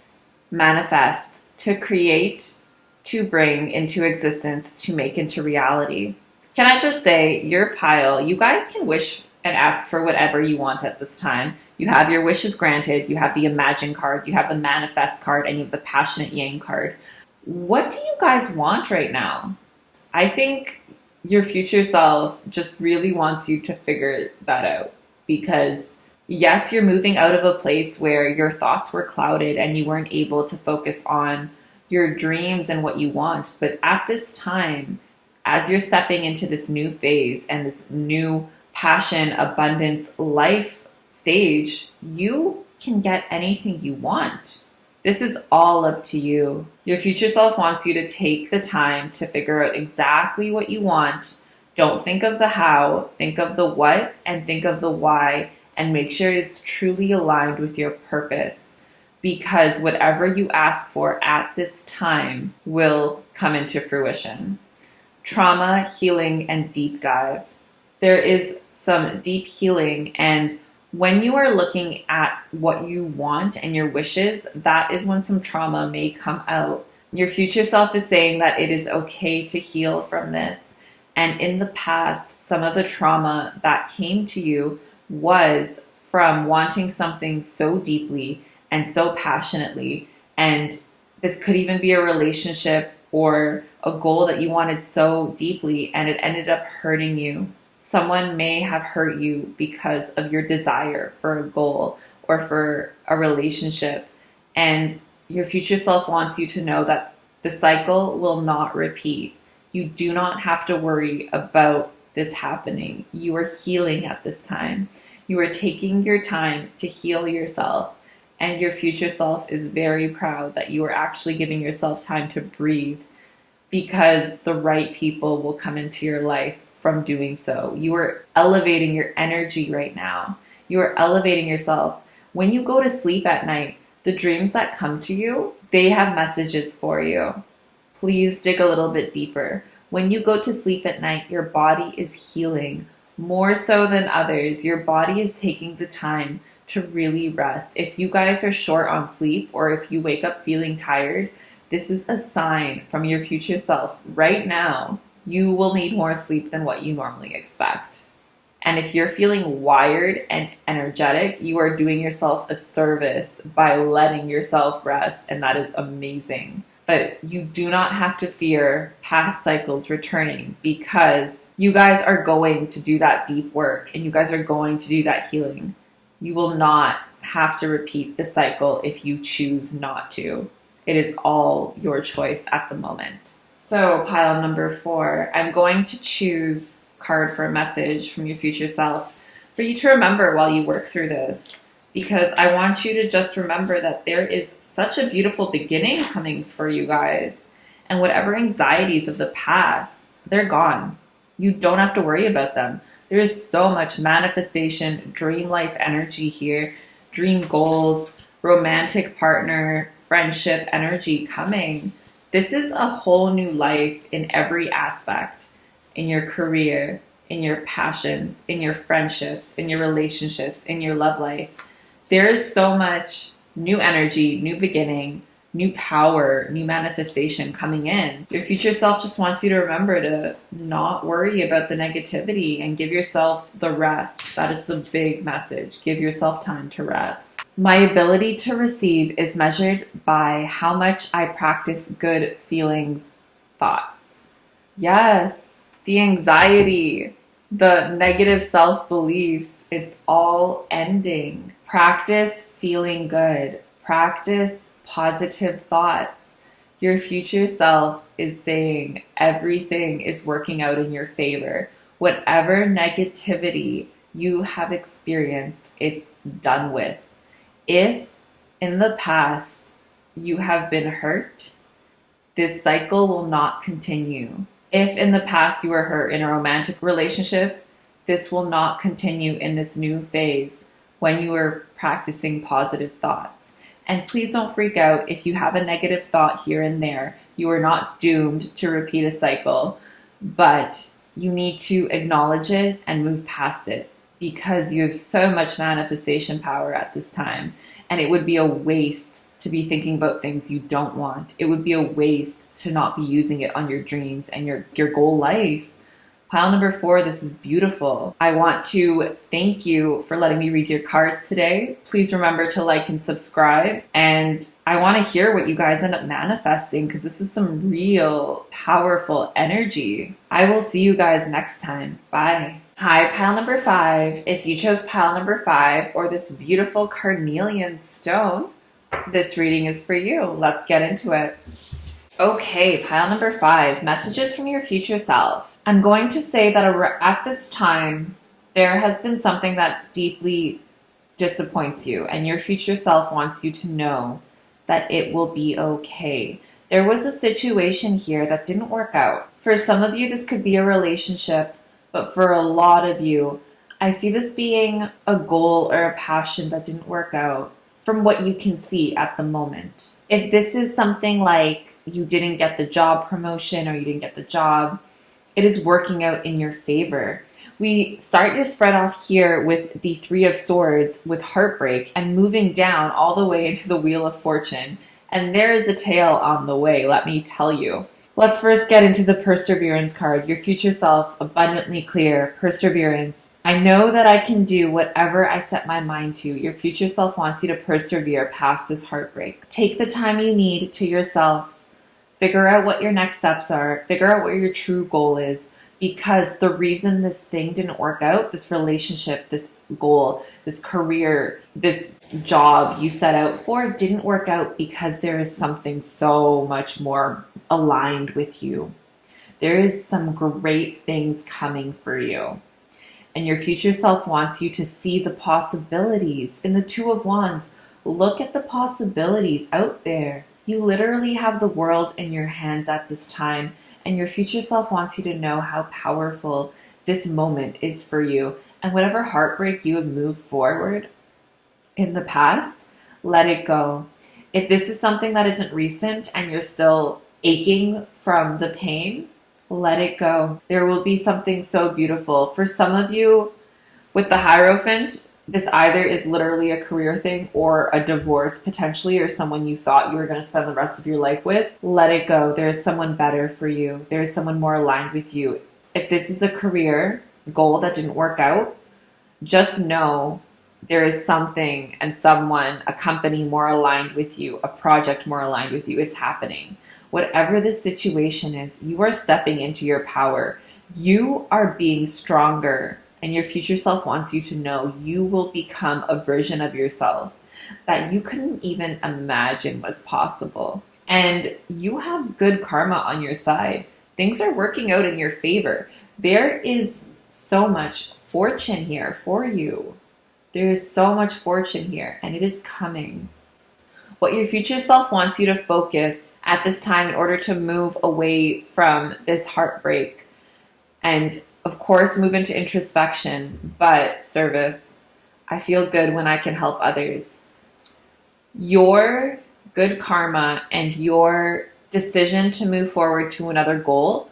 Manifest, to create, to bring into existence, to make into reality. Can I just say, your pile, you guys can wish and ask for whatever you want at this time. You have your wishes granted, you have the Imagine card, you have the Manifest card, and you have the Passionate Yang card. What do you guys want right now? I think your future self just really wants you to figure that out, because yes, you're moving out of a place where your thoughts were clouded and you weren't able to focus on your dreams and what you want. But at this time, as you're stepping into this new phase and this new passion, abundance, life stage, you can get anything you want. This is all up to you. Your future self wants you to take the time to figure out exactly what you want. Don't think of the how, think of the what, and think of the why, and make sure it's truly aligned with your purpose, because whatever you ask for at this time will come into fruition. Trauma, healing, and deep dive. There is some deep healing, and when you are looking at what you want and your wishes, that is when some trauma may come out. Your future self is saying that it is okay to heal from this. And in the past, some of the trauma that came to you was from wanting something so deeply and so passionately. And this could even be a relationship or a goal that you wanted so deeply, and it ended up hurting you. Someone may have hurt you because of your desire for a goal or for a relationship. And your future self wants you to know that the cycle will not repeat. You do not have to worry about this happening. You are healing at this time. You are taking your time to heal yourself. And your future self is very proud that you are actually giving yourself time to breathe, because the right people will come into your life from doing so. You are elevating your energy right now. You are elevating yourself. When you go to sleep at night, the dreams that come to you, they have messages for you. Please dig a little bit deeper. When you go to sleep at night, your body is healing more so than others. Your body is taking the time to really rest. If you guys are short on sleep, or if you wake up feeling tired, this is a sign from your future self right now. You will need more sleep than what you normally expect. And if you're feeling wired and energetic, you are doing yourself a service by letting yourself rest, and that is amazing. But you do not have to fear past cycles returning, because you guys are going to do that deep work and you guys are going to do that healing. You will not have to repeat the cycle if you choose not to. It is all your choice at the moment. So pile number 4, I'm going to choose a card for a message from your future self for you to remember while you work through this, because I want you to just remember that there is such a beautiful beginning coming for you guys, and whatever anxieties of the past, they're gone. You don't have to worry about them. There is so much manifestation, dream life energy here, dream goals, romantic partner, friendship energy coming. This is a whole new life in every aspect, in your career, in your passions, in your friendships, in your relationships, in your love life. There is so much new energy, new beginning, new power, new manifestation coming in. Your future self just wants you to remember to not worry about the negativity and give yourself the rest. That is the big message. Give yourself time to rest. My ability to receive is measured by how much I practice good feelings, thoughts. Yes, the anxiety, the negative self-beliefs, it's all ending. Practice feeling good. Practice positive thoughts. Your future self is saying everything is working out in your favor. Whatever negativity you have experienced, it's done with. If in the past you have been hurt, this cycle will not continue. If in the past you were hurt in a romantic relationship, this will not continue in this new phase when you are practicing positive thoughts. And please don't freak out if you have a negative thought here and there. You are not doomed to repeat a cycle, but you need to acknowledge it and move past it, because you have so much manifestation power at this time. And it would be a waste to be thinking about things you don't want. It would be a waste to not be using it on your dreams and your goal life. Pile number 4, this is beautiful. I want to thank you for letting me read your cards today. Please remember to like and subscribe. And I want to hear what you guys end up manifesting, because this is some real powerful energy. I will see you guys next time. Bye. Hi, pile number 5. If you chose pile number 5 or this beautiful carnelian stone, this reading is for you. Let's get into it. Okay, pile number 5, messages from your future self. I'm going to say that at this time, there has been something that deeply disappoints you, and your future self wants you to know that it will be okay. There was a situation here that didn't work out. For some of you, this could be a relationship, but for a lot of you, I see this being a goal or a passion that didn't work out from what you can see at the moment. If this is something like you didn't get the job promotion or you didn't get the job, it is working out in your favor. We start your spread off here with the 3 of Swords with heartbreak and moving down all the way into the Wheel of Fortune. And there is a tail on the way, let me tell you. Let's first get into the perseverance card. Your future self, abundantly clear, perseverance. I know that I can do whatever I set my mind to. Your future self wants you to persevere past this heartbreak. Take the time you need to yourself. Figure out what your next steps are. Figure out what your true goal is. Because the reason this thing didn't work out, this relationship, this goal, this career, this job you set out for didn't work out because there is something so much more aligned with you. There is some great things coming for you. And your future self wants you to see the possibilities. In the Two of Wands, look at the possibilities out there. You literally have the world in your hands at this time. And your future self wants you to know how powerful this moment is for you. And whatever heartbreak you have moved forward in the past, let it go. If this is something that isn't recent and you're still aching from the pain, let it go. There will be something so beautiful. For some of you, with the Hierophant, this either is literally a career thing or a divorce potentially, or someone you thought you were going to spend the rest of your life with. Let it go. There is someone better for you. There is someone more aligned with you. If this is a career goal that didn't work out, just know there is something and someone, a company more aligned with you, a project more aligned with you. It's happening. Whatever the situation is, you are stepping into your power. You are being stronger. And your future self wants you to know you will become a version of yourself that you couldn't even imagine was possible. And you have good karma on your side. Things are working out in your favor. There is so much fortune here for you. There is so much fortune here, and it is coming. What your future self wants you to focus at this time in order to move away from this heartbreak and of course, move into introspection, but service. I feel good when I can help others. Your good karma and your decision to move forward to another goal,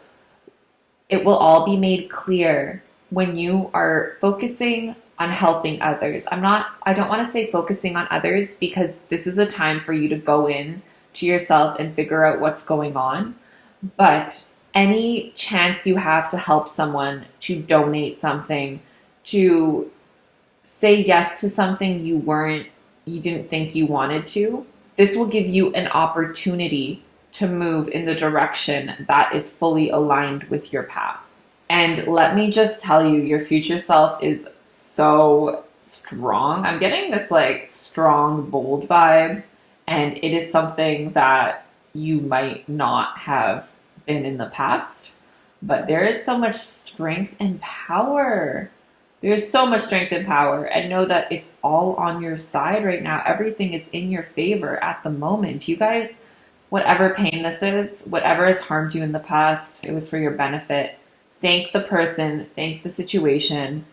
it will all be made clear when you are focusing on helping others. I don't want to say focusing on others because this is a time for you to go in to yourself and figure out what's going on, but any chance you have to help someone, to donate something, to say yes to something you didn't think you wanted to, this will give you an opportunity to move in the direction that is fully aligned with your path. And let me just tell you, your future self is so strong. I'm getting this like strong, bold vibe, and it is something that you might not have been in the past, but there is so much strength and power. There's so much strength and power, and know that it's all on your side right now. Everything is in your favor at the moment. You guys, whatever pain this is, whatever has harmed you in the past, it was for your benefit. Thank the person, thank the situation,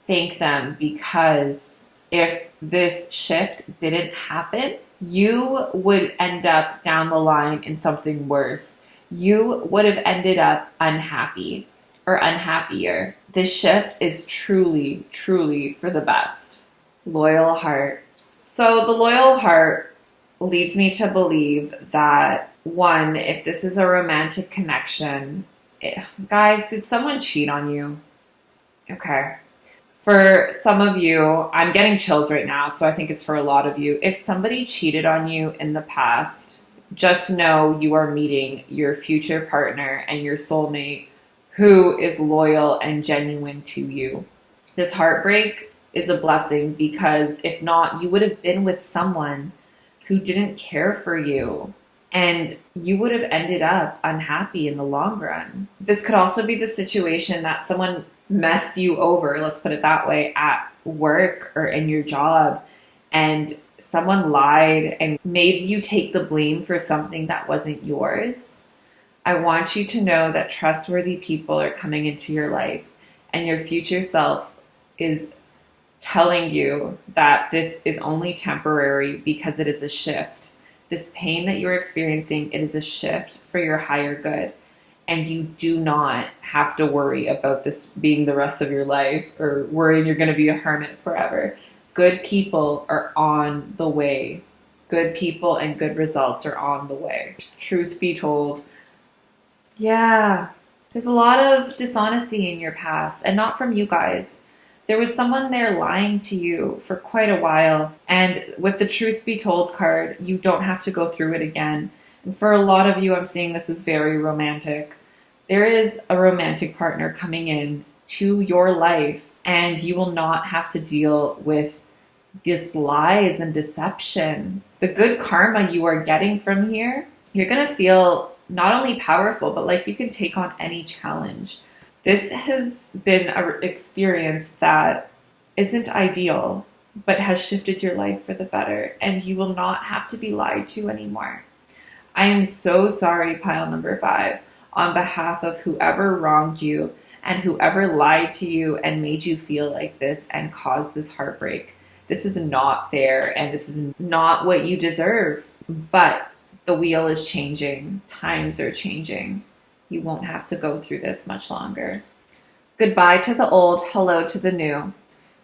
thank them, because if this shift didn't happen, you would end up down the line in something worse. You would have ended up unhappy or unhappier. This shift is truly, truly for the best. Loyal heart. So the loyal heart leads me to believe that, one, if this is a romantic connection, guys, did someone cheat on you? Okay. For some of you, I'm getting chills right now, so I think it's for a lot of you. If somebody cheated on you in the past, just know you are meeting your future partner and your soulmate who is loyal and genuine to you. This heartbreak is a blessing because if not, you would have been with someone who didn't care for you and you would have ended up unhappy in the long run. This could also be the situation that someone messed you over, let's put it that way, at work or in your job, and someone lied and made you take the blame for something that wasn't yours. I want you to know that trustworthy people are coming into your life, and your future self is telling you that this is only temporary because it is a shift. This pain that you're experiencing, it is a shift for your higher good. And you do not have to worry about this being the rest of your life or worrying you're going to be a hermit forever. Good people are on the way. Good people and good results are on the way. Truth be told, Yeah. There's a lot of dishonesty in your past, and not from you guys. There was someone there lying to you for quite a while, and with the truth be told card, you don't have to go through it again. And for a lot of you, I'm seeing this is very romantic. There is a romantic partner coming in to your life, and you will not have to deal with this lies and deception. The good karma you are getting from here, you're going to feel not only powerful, but like you can take on any challenge. This has been an experience that isn't ideal, but has shifted your life for the better, and you will not have to be lied to anymore. I am so sorry, pile number 5, on behalf of whoever wronged you and whoever lied to you and made you feel like this and caused this heartbreak. This is not fair, and this is not what you deserve. But the wheel is changing. Times are changing. You won't have to go through this much longer. Goodbye to the old, hello to the new.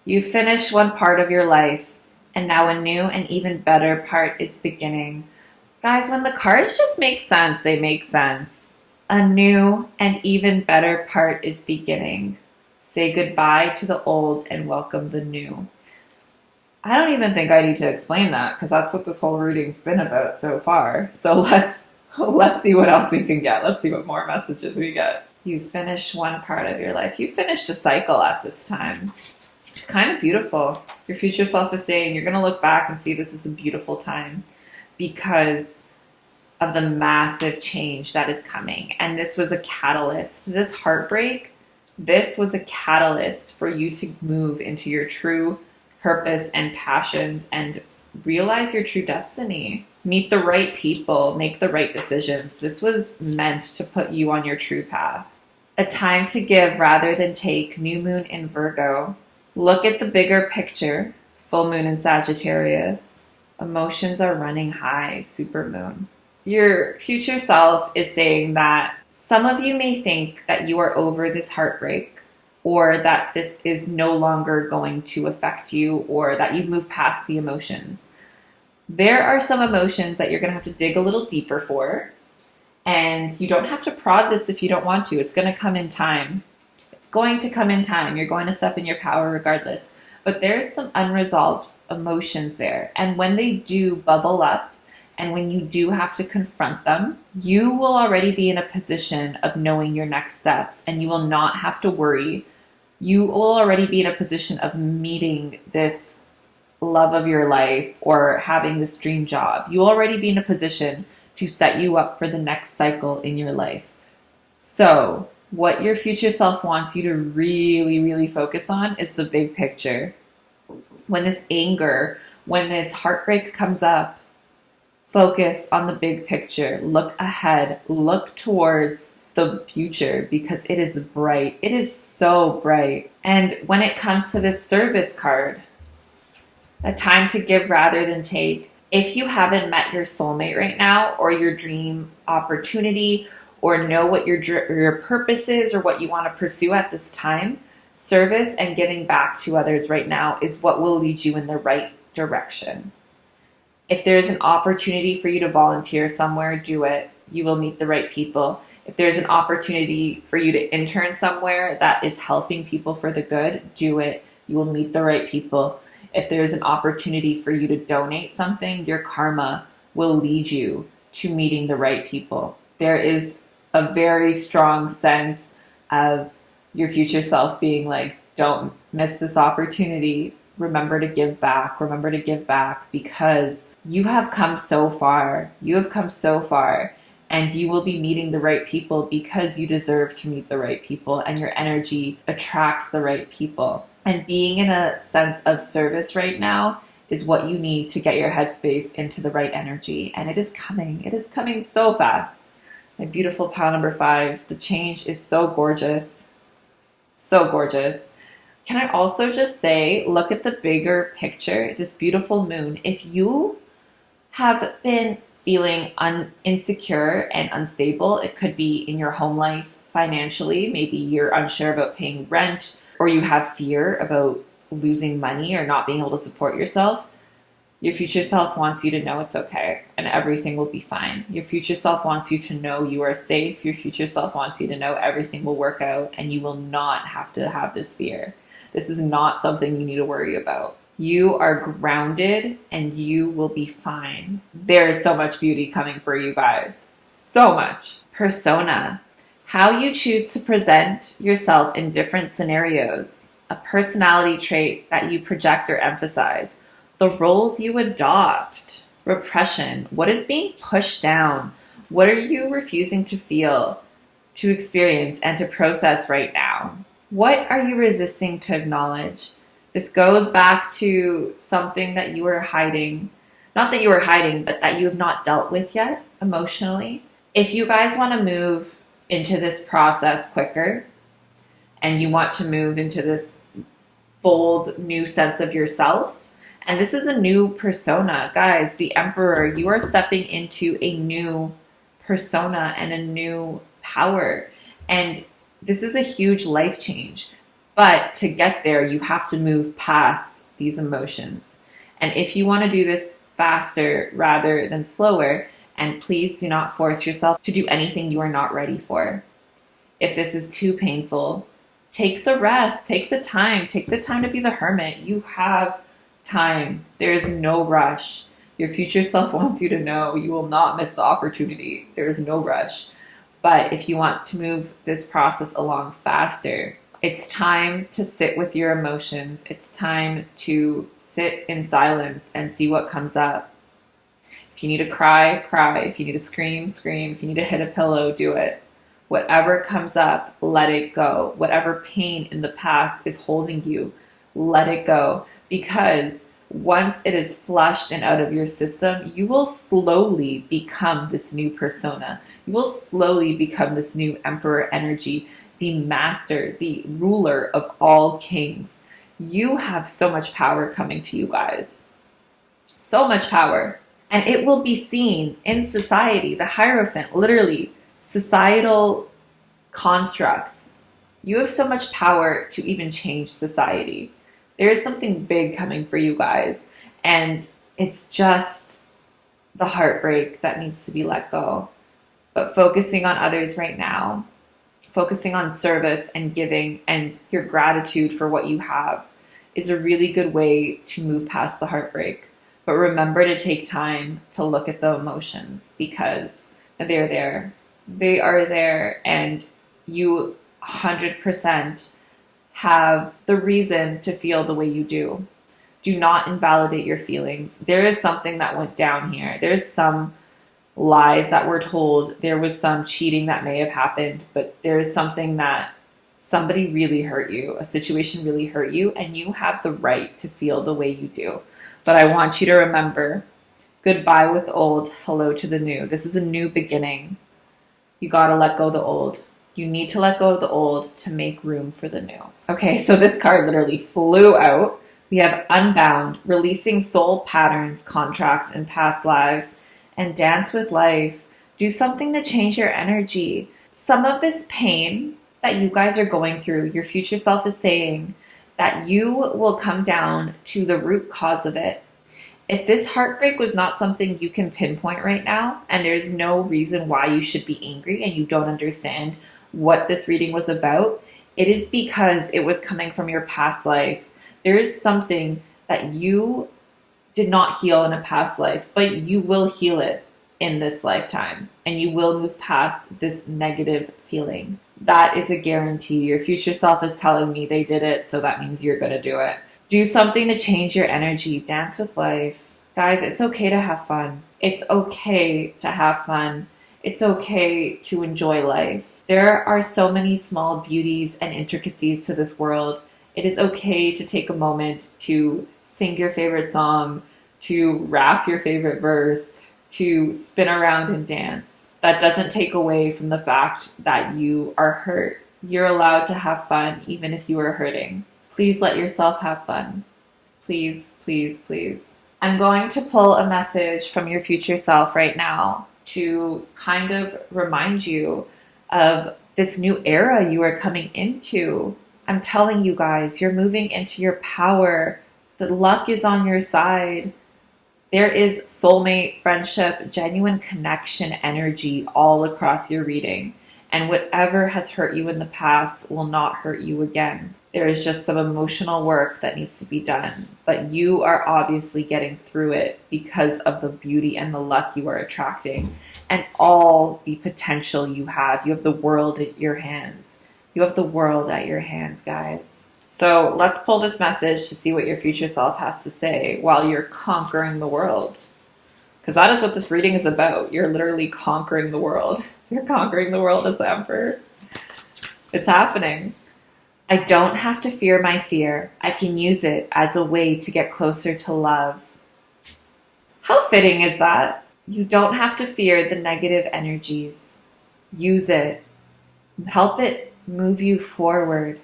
You finished one part of your life, and now a new and even better part is beginning. Guys, when the cards just make sense, they make sense. A new and even better part is beginning. Say goodbye to the old and welcome the new. I don't even think I need to explain that, because that's what this whole reading's been about so far. So let's see what else we can get. Let's see what more messages we get. You finished one part of your life. You finished a cycle at this time. It's kind of beautiful. Your future self is saying you're going to look back and see this is a beautiful time because of the massive change that is coming. And this was a catalyst. This heartbreak, this was a catalyst for you to move into your true purpose and passions and realize your true destiny. Meet the right people, make the right decisions. This was meant to put you on your true path. A time to give rather than take, new moon in Virgo. Look at the bigger picture, full moon in Sagittarius. Emotions are running high, super moon. Your future self is saying that some of you may think that you are over this heartbreak, or that this is no longer going to affect you, or that you've moved past the emotions. There are some emotions that you're going to have to dig a little deeper for, and you don't have to prod this if you don't want to. It's going to come in time. It's going to come in time. You're going to step in your power regardless. But there's some unresolved emotions there, and when they do bubble up, and when you do have to confront them, you will already be in a position of knowing your next steps, and you will not have to worry. You will already be in a position of meeting this love of your life or having this dream job. You'll already be in a position to set you up for the next cycle in your life. So what your future self wants you to really, really focus on is the big picture. When this anger, when this heartbreak comes up, focus on the big picture. Look ahead. Look towards the future because it is bright. It is so bright. And when it comes to this service card, a time to give rather than take. If you haven't met your soulmate right now, or your dream opportunity, or know what your purpose is, or what you want to pursue at this time, service and giving back to others right now is what will lead you in the right direction. If there's an opportunity for you to volunteer somewhere, do it. You will meet the right people. If there's an opportunity for you to intern somewhere that is helping people for the good, do it. You will meet the right people. If there's an opportunity for you to donate something, your karma will lead you to meeting the right people. There is a very strong sense of your future self being like, don't miss this opportunity. Remember to give back. Remember to give back because you have come so far. You have come so far. And you will be meeting the right people because you deserve to meet the right people, and your energy attracts the right people. And being in a sense of service right now is what you need to get your headspace into the right energy. And it is coming. It is coming so fast. My beautiful pile number 5s. The change is so gorgeous. So gorgeous. Can I also just say, look at the bigger picture, this beautiful moon. If you have been feeling insecure and unstable, it could be in your home life financially. Maybe you're unsure about paying rent, or you have fear about losing money or not being able to support yourself. Your future self wants you to know it's okay and everything will be fine. Your future self wants you to know you are safe. Your future self wants you to know everything will work out and you will not have to have this fear. This is not something you need to worry about. You are grounded and you will be fine. There is so much beauty coming for you guys. So much. Persona. How you choose to present yourself in different scenarios. A personality trait that you project or emphasize. The roles you adopt. Repression. What is being pushed down? What are you refusing to feel, to experience, and to process right now? What are you resisting to acknowledge? This goes back to something that you were hiding. Not that you were hiding, but that you have not dealt with yet emotionally. If you guys want to move into this process quicker and you want to move into this bold new sense of yourself, and this is a new persona, guys, the Emperor, you are stepping into a new persona and a new power. And this is a huge life change. But to get there, you have to move past these emotions. And if you want to do this faster rather than slower, and please do not force yourself to do anything you are not ready for. If this is too painful, take the rest, take the time to be the hermit. You have time. There is no rush. Your future self wants you to know you will not miss the opportunity. There is no rush. But if you want to move this process along faster, it's time to sit with your emotions. It's time to sit in silence and see what comes up. If you need to cry, cry. If you need to scream, scream. If you need to hit a pillow, do it. Whatever comes up, let it go. Whatever pain in the past is holding you, let it go. Because once it is flushed and out of your system, you will slowly become this new persona. You will slowly become this new emperor energy, the master, the ruler of all kings. You have so much power coming to you guys. So much power. And it will be seen in society, the Hierophant, literally, societal constructs. You have so much power to even change society. There is something big coming for you guys. And it's just the heartbreak that needs to be let go. But focusing on others right now, focusing on service and giving and your gratitude for what you have is a really good way to move past the heartbreak. But remember to take time to look at the emotions because they're there. They are there and you 100% have the reason to feel the way you do. Do not invalidate your feelings. There is something that went down here. There's some lies that were told. There was some cheating that may have happened, but there is something that somebody really hurt you. A situation really hurt you, and you have the right to feel the way you do. But I want you to remember, goodbye with old, hello to the new. This is a new beginning. You gotta let go of the old. You need to let go of the old to make room for the new. Okay, so this card literally flew out. We have Unbound, releasing soul patterns, contracts, and past lives, and dance with life. Do something to change your energy. Some of this pain that you guys are going through, your future self is saying that you will come down to the root cause of it. If this heartbreak was not something you can pinpoint right now, and there's no reason why you should be angry and you don't understand what this reading was about, it is because it was coming from your past life. There is something that you did not heal in a past life, but you will heal it in this lifetime, and you will move past this negative feeling. That is a guarantee. Your future self is telling me they did it, so that means you're going to do it. Do something to change your energy. Dance with life. Guys, it's okay to have fun. It's okay to have fun. It's okay to enjoy life. There are so many small beauties and intricacies to this world. It is okay to take a moment to sing your favorite song, to rap your favorite verse, to spin around and dance. That doesn't take away from the fact that you are hurt. You're allowed to have fun even if you are hurting. Please let yourself have fun. Please, please, please. I'm going to pull a message from your future self right now to kind of remind you of this new era you are coming into. I'm telling you guys, you're moving into your power. The luck is on your side. There is soulmate, friendship, genuine connection energy all across your reading. And whatever has hurt you in the past will not hurt you again. There is just some emotional work that needs to be done. But you are obviously getting through it because of the beauty and the luck you are attracting and all the potential you have. You have the world at your hands. You have the world at your hands, guys. So let's pull this message to see what your future self has to say while you're conquering the world. Because that is what this reading is about. You're literally conquering the world. You're conquering the world as the Emperor. It's happening. I don't have to fear my fear. I can use it as a way to get closer to love. How fitting is that? You don't have to fear the negative energies. Use it. Help it move you forward.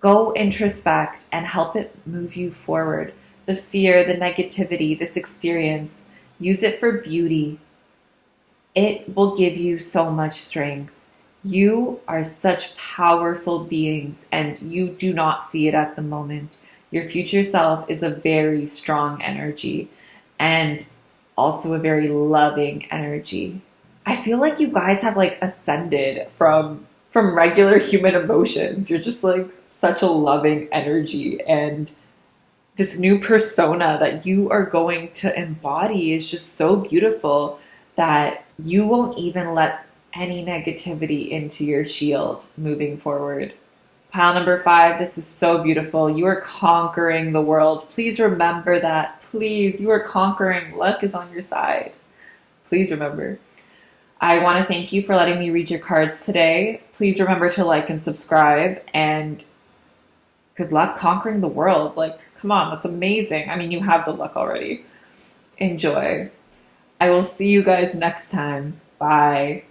Go introspect and help it move you forward. The fear, the negativity, this experience, use it for beauty. It will give you so much strength. You are such powerful beings and you do not see it at the moment. Your future self is a very strong energy and also a very loving energy. I feel like you guys have like ascended from regular human emotions. You're just like such a loving energy, and this new persona that you are going to embody is just so beautiful that you won't even let any negativity into your shield moving forward. Pile number 5, this is so beautiful. You are conquering the world. Please remember that. Please, you are conquering. Luck is on your side. Please remember. I want to thank you for letting me read your cards today. Please remember to like and subscribe, and good luck conquering the world. Like, come on, that's amazing. I mean, you have the luck already. Enjoy. I will see you guys next time. Bye.